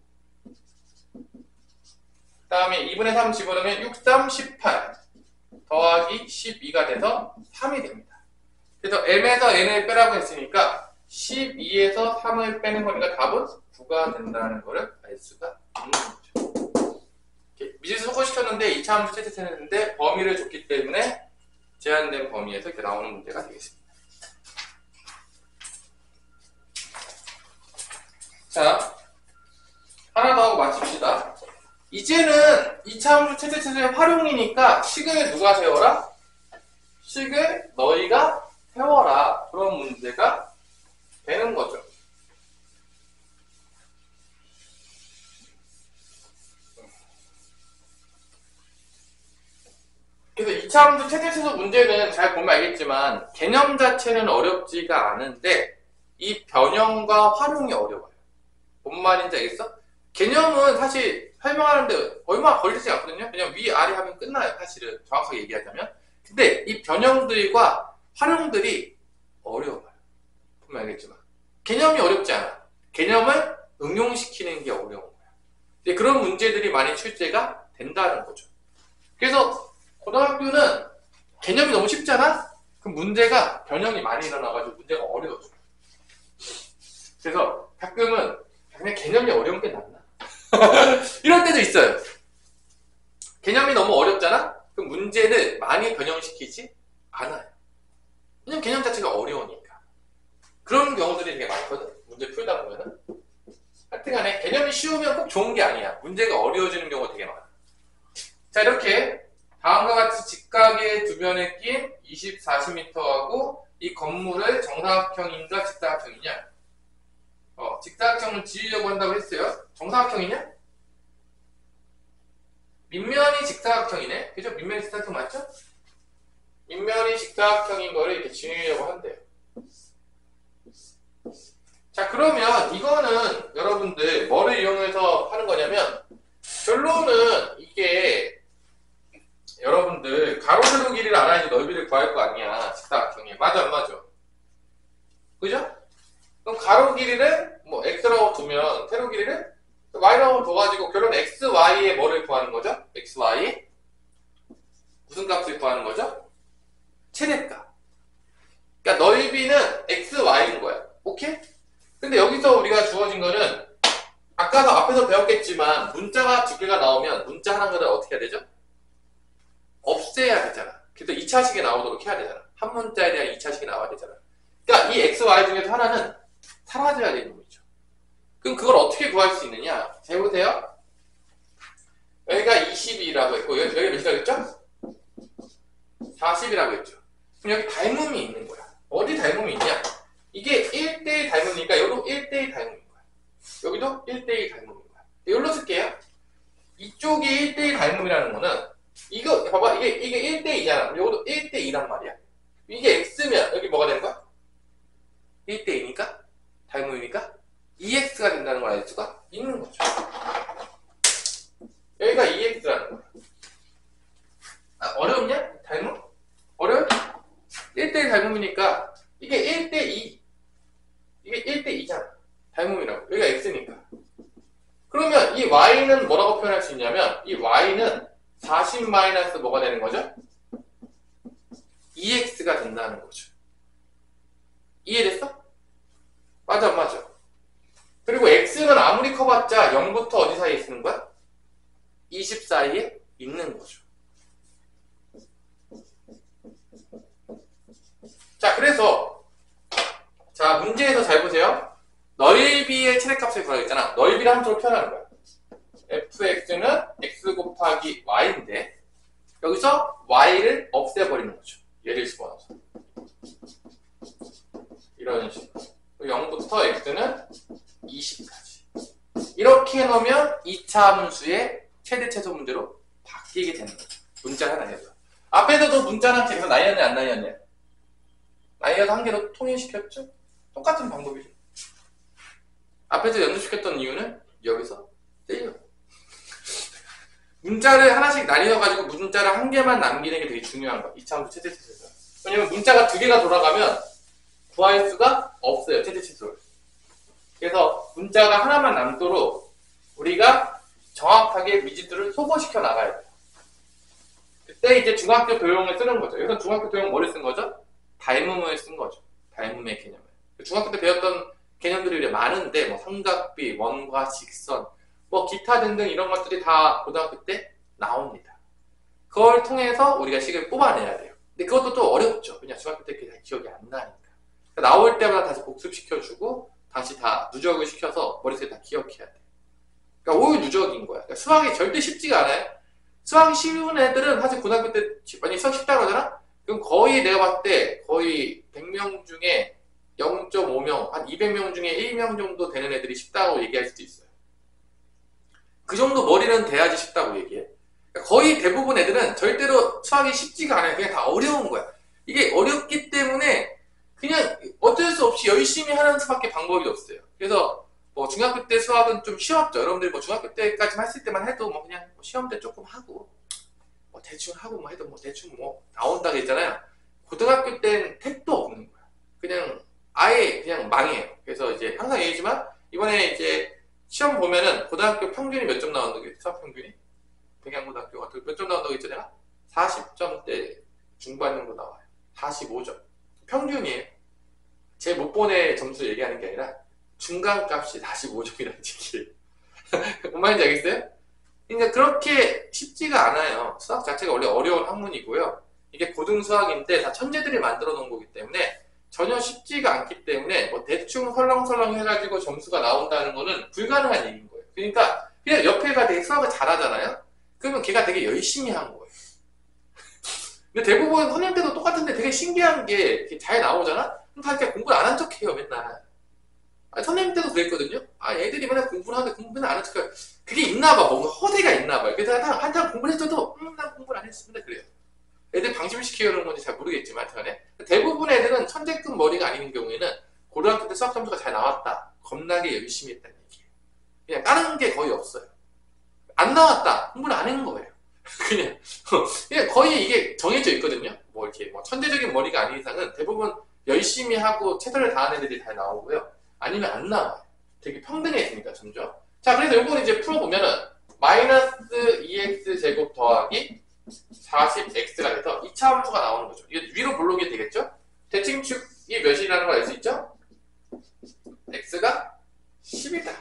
그 다음에 2분의 3 집어넣으면 6, 3, 18 더하기 12가 돼서 3이 됩니다. 그래서 m에서 n을 빼라고 했으니까 12에서 3을 빼는 거니까 답은 9가 된다는 것을 알 수가 있는 거죠. 미지수 소거시켰는데 2차 함수 채택했는데 범위를 줬기 때문에 제한된 범위에서 이렇게 나오는 문제가 되겠습니다. 자, 하나 더 하고 마칩시다. 이제는 2차 함수 채택체의 활용이니까 식을 누가 세워라? 식을 너희가 세워라. 그런 문제가 되는 거죠. 그래서 2차 함수 최대 최소 문제는 잘 보면 알겠지만 개념 자체는 어렵지가 않은데 이 변형과 활용이 어려워요. 뭔 말인지 알겠어? 개념은 사실 설명하는데 얼마 걸리지 않거든요. 그냥 위아래 하면 끝나요. 사실은 정확하게 얘기하자면. 근데 이 변형들과 활용들이 어려워요. 보면 알겠지만 개념이 어렵지 않아. 개념을 응용시키는 게 어려운 거야. 근데 그런 문제들이 많이 출제가 된다는 거죠. 그래서 고등학교는 개념이 너무 쉽잖아? 그럼 문제가 변형이 많이 일어나가지고 문제가 어려워져. 그래서 가끔은 그냥 개념이 어려운 게 낫나? 이럴 때도 있어요. 개념이 너무 어렵잖아? 그럼 문제를 많이 변형시키지 않아요. 왜냐면 개념 자체가 어려우니까. 그런 경우들이 되게 많거든. 문제 풀다 보면은. 하여튼간에 개념이 쉬우면 꼭 좋은 게 아니야. 문제가 어려워지는 경우가 되게 많아. 자, 이렇게 다음과 같이 직각의 두 변에 낀 20, 40m하고 이 건물을 정사각형인가 직사각형이냐? 직사각형을 지으려고 한다고 했어요. 정사각형이냐? 밑면이 직사각형이네. 그죠? 밑면이 직사각형 맞죠? 밑면이 직사각형인 거를 이렇게 지으려고 한대요. 자, 그러면 이거는 여러분들 뭐를 이용해서 하는 거냐면 결론은 이게 여러분들 가로 세로 길이를 알아야지 넓이를 구할 거 아니야. 직사각형이. 맞아 안 맞아? 그죠? 그럼 가로 길이를 뭐 x라고 두면 세로 길이를 y라고 둬가지고 결론 xy의 뭐를 구하는 거죠? xy 무슨 값을 구하는 거죠? 최대값. 그러니까 넓이는 xy인 거야. 오케이? 근데 여기서 우리가 주어진 거는 아까도 앞에서 배웠겠지만 문자가 두 개가 나오면 문자 하나를 어떻게 해야 되죠? 없애야 되잖아. 그래서 2차식이 나오도록 해야 되잖아. 한 문자에 대한 2차식이 나와야 되잖아. 그러니까 이 xy 중에서 하나는 사라져야 되는 거죠. 그럼 그걸 어떻게 구할 수 있느냐? 자, 보세요. 여기가 20이라고 했고 여기 몇이라고 했죠? 40이라고 했죠. 그럼 여기 닮음이 있는 거야. 어디 닮음이 있냐? 이게 1대1 닮음이니까 여기도 1대1 닮음인 거야. 여기도 1대1 닮음인 거야. 여기로 쓸게요. 이쪽이 1대1 닮음이라는 거는 이거 봐봐. 이게 1대2잖아. 여기도 1대2란 말이야. 이게 x면 여기 뭐가 되는 거야? 1대2니까 닮음이니까 EX가 된다는 걸 알 수가 있는 거죠. 여기가 EX라는 거야. 어려웠냐? 닮음? 어려워? 1대1 닮음이니까 이게 1대2 이게 1대2잖아. 닮음이라고. 여기가 X니까. 그러면 이 Y는 뭐라고 표현할 수 있냐면 이 Y는 40 마이너스 뭐가 되는 거죠? EX가 된다는 거죠. 이해됐어? 맞아 안 맞아? 그리고 X는 아무리 커봤자 0부터 어디 사이에 있는 거야? 20 사이에 있는 거죠. 자, 그래서 자, 문제에서 잘 보세요. 넓이의 최대값을 구하겠잖아. 넓이를 함수로 표현하는 거야. fx는 x 곱하기 y인데 여기서 y를 없애버리는 거죠. 얘를 집어넣어서 이런 식으로 0부터 x는 20까지 이렇게 해놓으면 2차 함수의 최대 최소 문제로 바뀌게 되는 거죠. 문자 하나에서 앞에서도 문자는 계속 나뉘었네 안 나뉘었네? 나뉘어서 한 개로 통일시켰죠? 똑같은 방법이죠. 앞에서 연습시켰던 이유는 여기서 떼요. 문자를 하나씩 나뉘어가지고 문자를 한 개만 남기는 게 되게 중요한 거야. 2차 함수 최대 최소에서. 왜냐면 문자가 두 개가 돌아가면 구할 수가 없어요. 최대 최소를. 그래서 문자가 하나만 남도록 우리가 정확하게 미지수를 소거시켜 나가야 돼요. 그때 이제 중학교 도형을 쓰는 거죠. 여기서 중학교 도형 뭐를 쓴 거죠? 닮음을 쓴 거죠. 닮음의 개념을. 중학교 때 배웠던 개념들이 많은데 뭐 삼각비, 원과 직선, 뭐 기타 등등 이런 것들이 다 고등학교 때 나옵니다. 그걸 통해서 우리가 식을 뽑아내야 돼요. 근데 그것도 또 어렵죠. 그냥 중학교 때 그게 다 기억이 안 나니까. 그러니까 나올 때마다 다시 복습시켜주고 다시 다 누적을 시켜서 머릿속에 다 기억해야 돼. 그러니까 오히려 누적인 거야. 그러니까 수학이 절대 쉽지가 않아요. 수학이 쉬운 애들은 사실 고등학교 때 만약에 수학 쉽다고 하잖아? 그럼 거의 내가 봤을 때 거의 100명 중에 0.5명, 한 200명 중에 1명 정도 되는 애들이 쉽다고 얘기할 수도 있어요. 그 정도 머리는 돼야지 쉽다고 얘기해. 그러니까 거의 대부분 애들은 절대로 수학이 쉽지가 않아요. 그냥 다 어려운 거야. 이게 어렵기 때문에 그냥 어쩔 수 없이 열심히 하는 수밖에 방법이 없어요. 그래서 뭐 중학교 때 수학은 좀 쉬웠죠. 여러분들이 뭐 중학교 때까지 했을 때만 해도 뭐 그냥 뭐 시험 때 조금 하고 뭐 대충 하고 뭐 해도 뭐 대충 뭐 나온다고 했잖아요. 고등학교 때는 택도 없는 거야. 그냥 아예 그냥 망해요. 그래서 이제 항상 얘기지만 이번에 이제 시험 보면은 고등학교 평균이 몇 점 나온다고 했지? 수학 평균이? 백양고등학교 같은 몇 점 나온다고 했죠 내가? 40점대 중반 정도 나와요. 45점. 평균이에요. 제 못 본 애 점수 얘기하는 게 아니라 중간값이 45점이라는 얘기예요. 뭔 말인지 알겠어요? 그러니까 그렇게 쉽지가 않아요. 수학 자체가 원래 어려운 학문이고요. 이게 고등수학인데 다 천재들이 만들어 놓은 거기 때문에 전혀 쉽지가 않기 때문에 뭐 대충 설렁설렁 해가지고 점수가 나온다는 거는 불가능한 얘기인 거예요. 그러니까 그냥 옆에가 되게 수학을 잘하잖아요? 그러면 걔가 되게 열심히 한 거예요. 근데 대부분 선생님 때도 똑같은데 되게 신기한 게 잘 나오잖아? 그럼 다 이렇게 공부를 안 한 척해요 맨날. 아니, 선생님 때도 그랬거든요? 아, 애들이 맨날 공부를 하는데 공부는 안 한 척해요. 그게 있나 봐. 뭔가 허세가 있나 봐요. 그래서 한참 공부를 했어도 난 공부를 안 했습니다. 그래요. 애들 방심시키려는 건지 잘 모르겠지만 대부분 애들은 천재급 머리가 아닌 경우에는 고등학교 때 수학 점수가 잘 나왔다. 겁나게 열심히 했다는 얘기예요. 그냥 다른 게 거의 없어요. 안 나왔다. 공부를 안 한 거예요. 그냥 거의 이게 정해져 있거든요. 뭐 이렇게 뭐 천재적인 머리가 아닌 이상은 대부분 열심히 하고 최선을 다하는 애들이 잘 나오고요. 아니면 안 나와요. 되게 평등해집니다. 점점. 자, 그래서 요거는 이제 풀어보면은 마이너스 2x 제곱 더하기 40x가 돼서 2차 함수가 나오는 거죠. 이거 위로 볼록이 되겠죠? 대칭축이 몇이라는 걸 알 수 있죠? x가 10이다.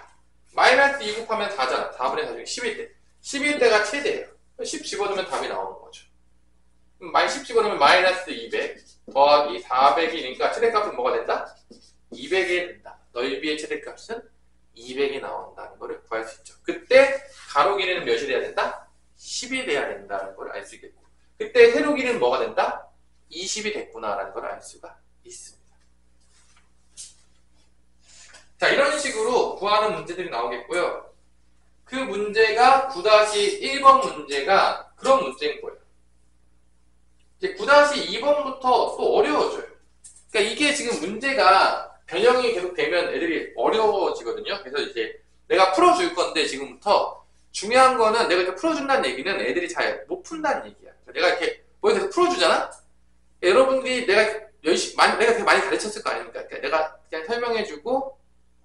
마이너스 2 곱하면 4잖아. 4분의 4 중에 10일 때. 10일 때가 최대예요. 10 집어넣으면 답이 나오는 거죠. 마이너스 10 집어넣으면 마이너스 200 더하기 400이니까 최대값은 뭐가 된다? 200이 된다. 넓이의 최대값은 200이 나온다는 것을 구할 수 있죠. 그때 가로 길이는 몇이 돼야 된다? 10이 돼야 된다는 걸 알 수 있겠고, 그때 세로 길이는 뭐가 된다? 20이 됐구나라는 걸 알 수가 있습니다. 자, 이런 식으로 구하는 문제들이 나오겠고요. 그 문제가 9-1번 문제가 그런 문제인 거예요. 이제 9-2번부터 또 어려워져요. 그러니까 이게 지금 문제가 변형이 계속 되면 애들이 어려워지거든요. 그래서 이제 내가 풀어줄 건데 지금부터 중요한 거는 내가 이렇게 풀어준다는 얘기는 애들이 잘 못 푼다는 얘기야. 내가 이렇게 뭘 계속 풀어주잖아? 여러분들이 내가 열심히, 내가 되게 많이 가르쳤을 거 아닙니까? 그러니까 내가 그냥 설명해주고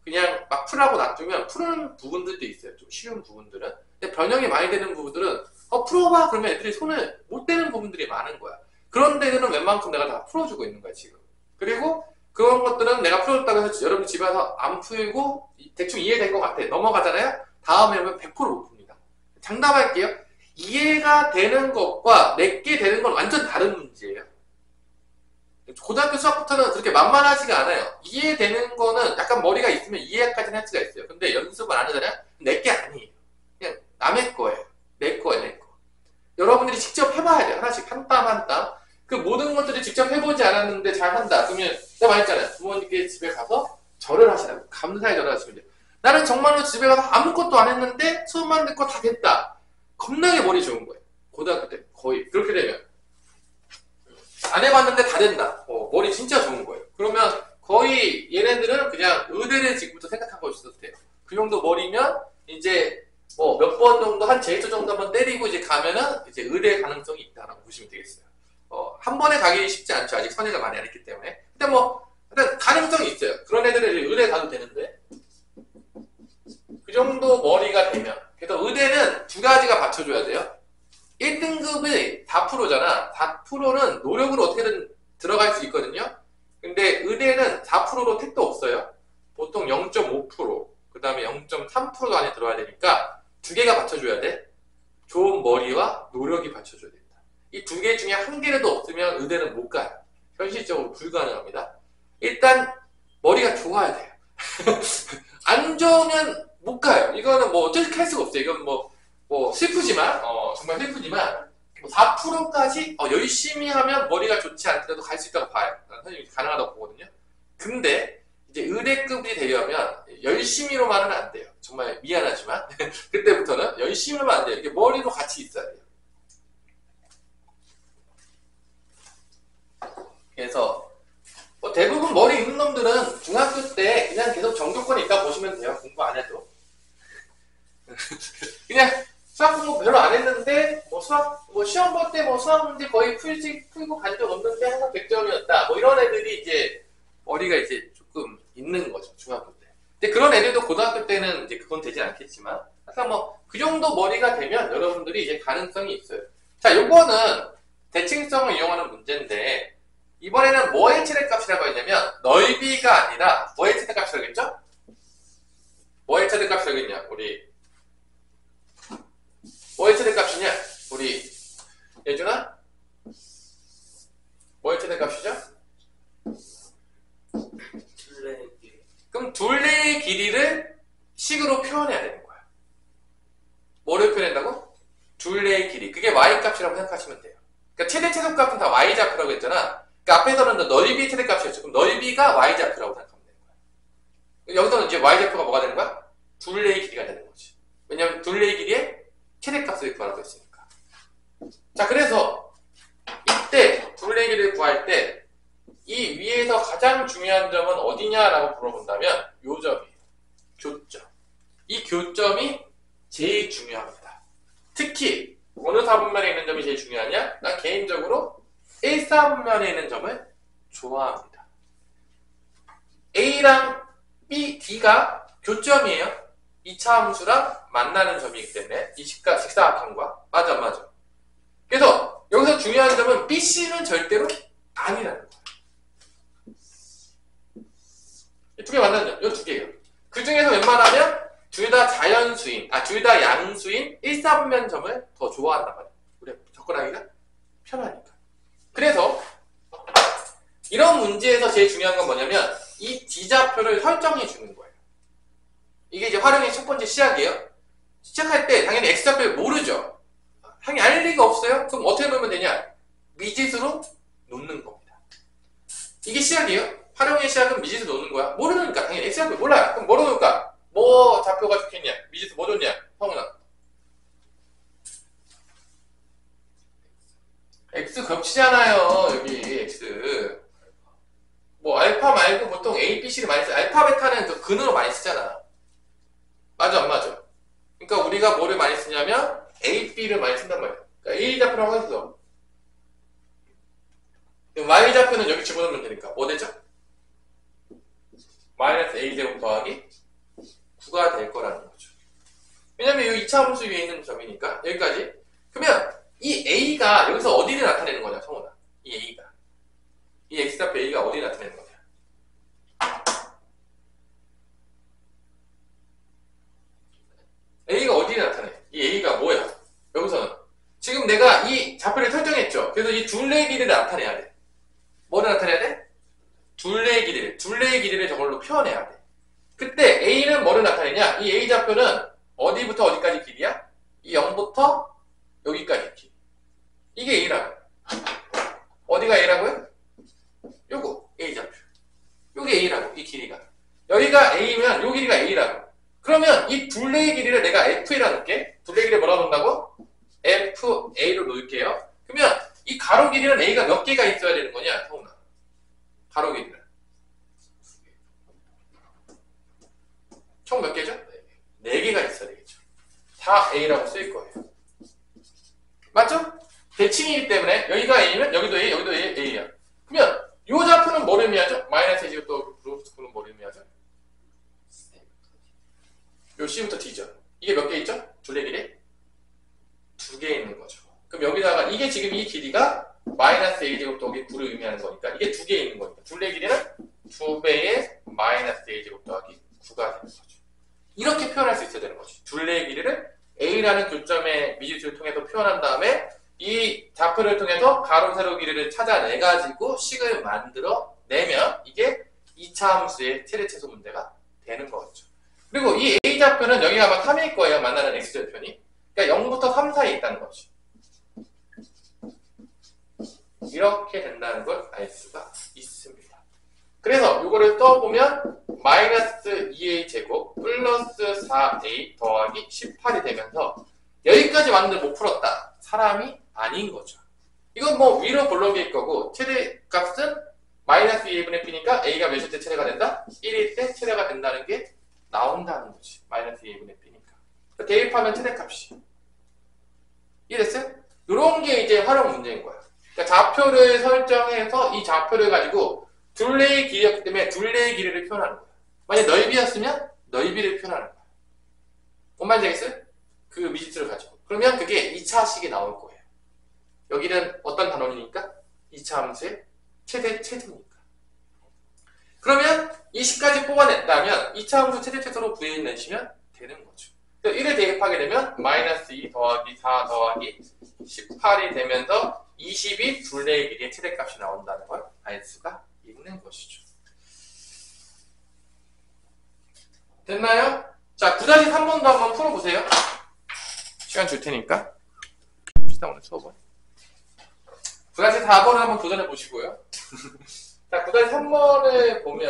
그냥 막 풀라고 놔두면 푸는 부분들도 있어요. 좀 쉬운 부분들은. 근데 변형이 많이 되는 부분들은 풀어봐! 그러면 애들이 손을 못 대는 부분들이 많은 거야. 그런 데들은 웬만큼 내가 다 풀어주고 있는 거야, 지금. 그리고 그런 것들은 내가 풀어줬다고 해서 여러분 집에서 안 풀고 대충 이해된 것 같아. 넘어가잖아요? 다음에 오면 100%못 풉니다. 장담할게요. 이해가 되는 것과 내게 되는 건 완전 다른 문제예요. 고등학교 수학부터는 그렇게 만만하지가 않아요. 이해되는 거는 약간 머리가 있으면 이해까지는 할 수가 있어요. 근데 연습을 안 하잖아요? 내게 아니에요. 그냥 남의 거예요. 내 거예요, 내 거. 여러분들이 직접 해봐야 돼요. 하나씩 한 땀 한 땀. 그 모든 것들이 직접 해보지 않았는데 잘한다. 그러면 내가 말했잖아요. 부모님께 집에 가서 절을 하시라고. 감사의 절을 하시면 돼요. 나는 정말로 집에 가서 아무것도 안 했는데 수업만 듣고 다 됐다. 겁나게 머리 좋은 거예요. 고등학교 때 거의 그렇게 되면 안 해봤는데 다 된다. 머리 진짜 좋은 거예요. 그러면 거의 얘네들은 그냥 의대를 지금부터 생각하고 있어도 돼요. 그 정도 머리면 이제 뭐 몇 번 정도 한 제이트 정도 한번 때리고 이제 가면은 이제 의대 가능성이 있다라고 보시면 되겠어요. 한 번에 가기 쉽지 않죠. 아직 선회가 많이 안 했기 때문에. 근데 뭐 일단 가능성이 있어요. 그런 애들은 의대 가도 되는데 그 정도 머리가 되면. 그래서 의대는 두 가지가 받쳐줘야 돼요. 1등급이 4%잖아. 4%는 노력으로 어떻게든 들어갈 수 있거든요. 근데 의대는 4%로 택도 없어요. 보통 0.5%, 그 다음에 0.3%도 안에 들어야 되니까 두 개가 받쳐줘야 돼. 좋은 머리와 노력이 받쳐줘야 된다. 이 두 개 중에 한 개라도 없으면 의대는 못 가요. 현실적으로 불가능합니다. 일단 머리가 좋아야 돼요. 안 좋으면 못 가요. 이거는 뭐 어떻게 할 수가 없어요. 이건 뭐 슬프지만 정말 슬프지만 4%까지 열심히 하면 머리가 좋지 않더라도 갈 수 있다고 봐요. 난 선생님이 가능하다고 보거든요. 근데 이제 의대급이 되려면 열심히로만은 안 돼요. 정말 미안하지만 그때부터는 열심히로만 안 돼요. 이게 머리도 같이 있어야 돼요. 그래서 대부분 머리 있는 놈들은 중학교 때 그냥 계속 정교권에 있다 보시면 돼요. 공부 안 해도. 그냥 수학 공부 별로 안 했는데 시험 볼 때 수학 문제 거의 풀고 간 적 없는데 항상 100점이었다. 이런 애들이 이제 머리가 이제 조금 있는 거죠. 중학교 때. 근데 그런 애들도 고등학교 때는 이제 그건 되지 않겠지만 항상 그 정도 머리가 되면 여러분들이 이제 가능성이 있어요. 자, 요거는 대칭성을 이용하는 문제인데 이번에는 뭐의 최대값이라고 했냐면 넓이가 아니라 뭐의 최대값이라고 했죠? 뭐의 최대값이라고 했냐? 우리 뭐의 최대값이냐? 우리 예준아? 뭐의 최대값이죠? 둘레의 길이. 그럼 둘레의 길이를 식으로 표현해야 되는 거야. 뭐를 표현한다고? 둘레의 길이. 그게 y값이라고 생각하시면 돼요. 그러니까 최대 최소값은 다 y좌표라고 했잖아. 그러니까 앞에서는 넓이 최대값이었죠. 그럼 넓이가 y좌표라고 생각하면 되는 거야. 여기서는 이제 y좌표가 뭐가 되는 거야? 둘레의 길이가 되는 거지. 왜냐면 둘레의 길이에 최대값을 구하라고 했으니까. 자, 그래서 이때 둘레의 길이를 구할 때 이 위에서 가장 중요한 점은 어디냐라고 물어본다면 요 점이에요. 교점. 이 교점이 제일 중요합니다. 특히 어느 사분면에 있는 점이 제일 중요하냐? 난 개인적으로 1사분면에 있는 점을 좋아합니다. A랑 B, D가 교점이에요. 2차 함수랑 만나는 점이기 때문에 이 직사각형과 맞아 안 맞아. 그래서 여기서 중요한 점은 BC는 절대로 아니라는 거예요. 이 두 개 만나는 점, 이 두 개예요. 그 중에서 웬만하면 둘 다 자연수인, 둘 다 양수인 1사분면 점을 더 좋아한단 말이에요. 우리 접근하기가 편하니까. 그래서 이런 문제에서 제일 중요한 건 뭐냐면 이 D좌표를 설정해 주는 거예요. 이게 이제 활용의 첫 번째 시작이에요. 시작할 때 당연히 X좌표를 모르죠. 당연히 알 리가 없어요. 그럼 어떻게 놓으면 되냐? 미지수로 놓는 겁니다. 이게 시작이에요. 활용의 시작은 미지수 놓는 거야. 모르니까 당연히 X좌표 몰라요. 그럼 뭐로 놓을까? 뭐 좌표가 좋겠냐? 미지수 뭐 좋냐? 성훈아. X 겹치잖아요. 여기 X. 뭐 알파 말고 보통 보통 A, B, C를 많이 써. 알파, 베타는 그 근으로 많이 쓰잖아. 맞아, 안 맞아? 그러니까 우리가 뭐를 많이 쓰냐면 A, B를 많이 쓴단 말이야. 그러니까 A 좌표라고 해서 Y 좌표는 여기 집어넣으면 되니까 뭐 되죠? 마이너스 A제곱 더하기 9가 될 거라는 거죠. 왜냐면 이 2차 함수 위에 있는 점이니까 여기까지. 그러면 이 A가 여기서 어디를 나타내는 거냐, 성훈아? 이 A가. 이 X좌표 A가 어디를 나타내는 거냐? A가 어디를 나타내? 이 A가 뭐야? 여기서는. 지금 내가 이 좌표를 설정했죠? 그래서 이 둘레의 길이를 나타내야 돼. 뭐를 나타내야 돼? 둘레의 길이를 저걸로 표현해야 돼. 그때 A는 뭐를 나타내냐? 이 A 좌표는 어디부터 어디까지 길이야? 이 0부터 여기까지 길이. 이게 A라고. 어디가 A라고요? 요거 A 좌표. 요게 A라고, 이 길이가. 여기가 A면 요 길이가 A라고. 그러면 이 둘레의 길이를 내가 FA라 놓을게. 둘레 길이 뭐라 놓는다고? FA로 놓을게요. 그러면 이 가로 길이는 A가 몇 개가 있어야 되는 거냐, 성훈아? 가로 길이는. 총 몇 개죠? 4개가 있어야 되겠죠. 다 A라고 쓰일 거예요. 맞죠? 대칭이기 때문에 여기가 A면 여기도 A, 여기도 A, A야. 그러면 이 좌표는 뭐를 의미하죠? 마이너스 A제곱 또 루트 9는 뭐를 의미하죠? 요 C부터 D죠. 이게 몇 개 있죠? 둘레 길이? 2개 있는 거죠. 그럼 여기다가 이게 지금 이 길이가 마이너스 A제곱 더하기 9를 의미하는 거니까 이게 2개 있는 거니까 둘레 길이는 2배의 마이너스 A제곱 더하기 9가 되는 거죠. 이렇게 표현할 수 있어야 되는 거지. 둘레의 길이를 A라는 교점의 미지수를 통해서 표현한 다음에 이 좌표를 통해서 가로 세로 길이를 찾아내가지고 식을 만들어 내면 이게 2차 함수의 최대 최소 문제가 되는 거죠. 그리고 이 A 좌표는 여기가 아마 3일 거예요. 만나는 X좌표니. 그러니까 0부터 3 사이에 있다는 거지. 이렇게 된다는 걸 알 수가 있습니다. 그래서 이거를 써보면 마이너스 2A 제곱 플러스 4A 더하기 18이 되면서 여기까지 왔는데 못 풀었다. 사람이 아닌 거죠. 이건 뭐 위로 볼록일 거고 최대값은 마이너스 2A분의 B니까 A가 몇일 때 최대가 된다? 1일 때 최대가 된다는 게 나온다는 거지. 마이너스 2A분의 B니까. 대입하면 최대값이. 이해됐어요? 이런 게 이제 활용 문제인 거야. 그러니까 좌표를 설정해서 이 좌표를 가지고 둘레의 길이였기 때문에 둘레의 길이를 표현하는 거야. 만약 넓이였으면 넓이를 표현하는 거야. 뭔 말인지 알겠어요? 그 미지수를 가지고. 그러면 그게 2차식이 나올 거예요. 여기는 어떤 단원이니까? 2차 함수의 최대 최소니까. 그러면 이 식까지 뽑아냈다면 2차 함수 최대 최소로 구해내시면 되는 거죠. 1을 대입하게 되면 마이너스 2 더하기 4 더하기 18이 되면서 20이 둘레의 길이의 최대값이 나온다는 걸 알 수가 있는 것이죠. 됐나요? 자, 9-3번도 한번 풀어보세요. 시간 줄 테니까. 봅시다, 오늘 수업은. 9-4번을 한번 도전해 보시고요. 자, 9-3번을 보면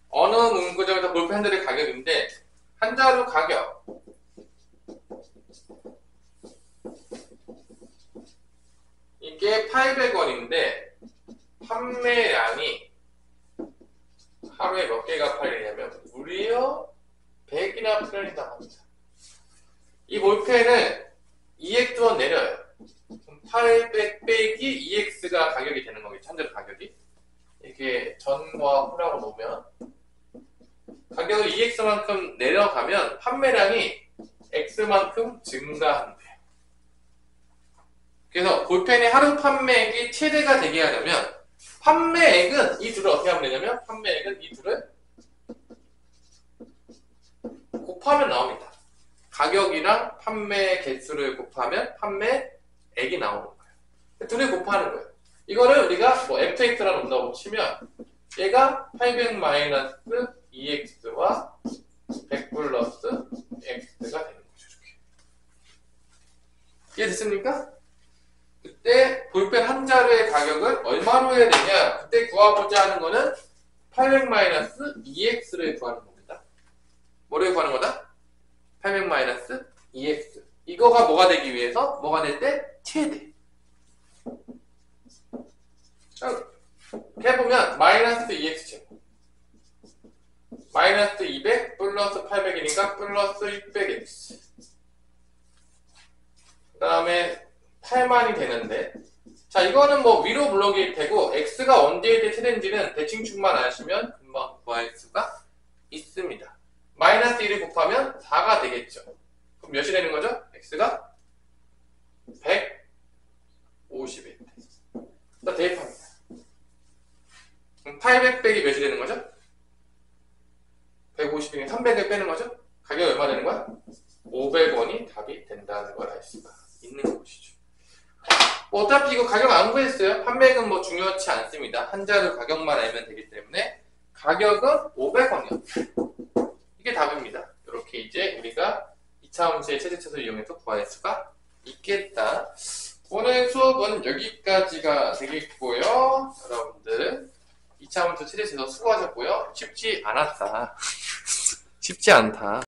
어느 문구점에서 볼펜 핸들의 가격인데 한 자루 가격 이게 800원인데 판매량이 하루에 몇 개가 팔리냐면 무려 100이나 팔린다고 합니다. 이 볼펜을 EX원 내려요. 800 빼기 EX가 가격이 되는 거겠죠. 한 자루 가격이. 이렇게 전과 후라고 놓으면 가격을 EX만큼 내려가면 판매량이 X만큼 증가한대요. 그래서 볼펜의 하루 판매액이 최대가 되게 하려면 판매액은 이 둘을 어떻게 하면 되냐면 판매액은 이 둘을 곱하면 나옵니다. 가격이랑 판매 개수를 곱하면 판매액이 나오는 거예요. 둘을 곱하는 거예요. 이거를 우리가 뭐 FX라 놓는다고 치면 얘가 800 마이너스 EX와 100 플러스 X가 되는 거죠. 이렇게. 이해됐습니까? 그때 볼펜 한 자루의 가격을 얼마로 해야 되냐? 그때 구하고자 하는 거는 800 마이너스 EX를 구하는 겁니다. 뭐를 구하는 거다? 800 마이너스 EX. 이거가 뭐가 되기 위해서? 뭐가 될 때? 최대. 자, 해보면 마이너스 2x제곱 마이너스 200 플러스 800이니까 플러스 600x 그 다음에 8만이 되는데 자 이거는 뭐 위로 블록이 되고 x가 언제에 대해 최대인지는 대칭축만 아시면 금방 구할 수가 있습니다. 마이너스 1을 곱하면 4가 되겠죠. 그럼 몇이 되는 거죠? x가 150일 때 대입합니다. 그럼 800 빼기 몇이 되는 거죠? 150이면 300을 빼는 거죠? 가격이 얼마 되는 거야? 500원이 답이 된다는 걸 알 수가 있는 것이죠. 뭐 어차피 이거 가격 안 구했어요. 판매액은 뭐 중요치 않습니다. 한자로 가격만 알면 되기 때문에 가격은 500원이요. 이게 답입니다. 이렇게 이제 우리가 2차 함수의 최대차수를 이용해서 구할 수가 있겠다. 오늘 수업은 여기까지가 되겠고요. 여러분들 2차 함수 최대차수 수고하셨고요. 쉽지 않았다. 쉽지 않다.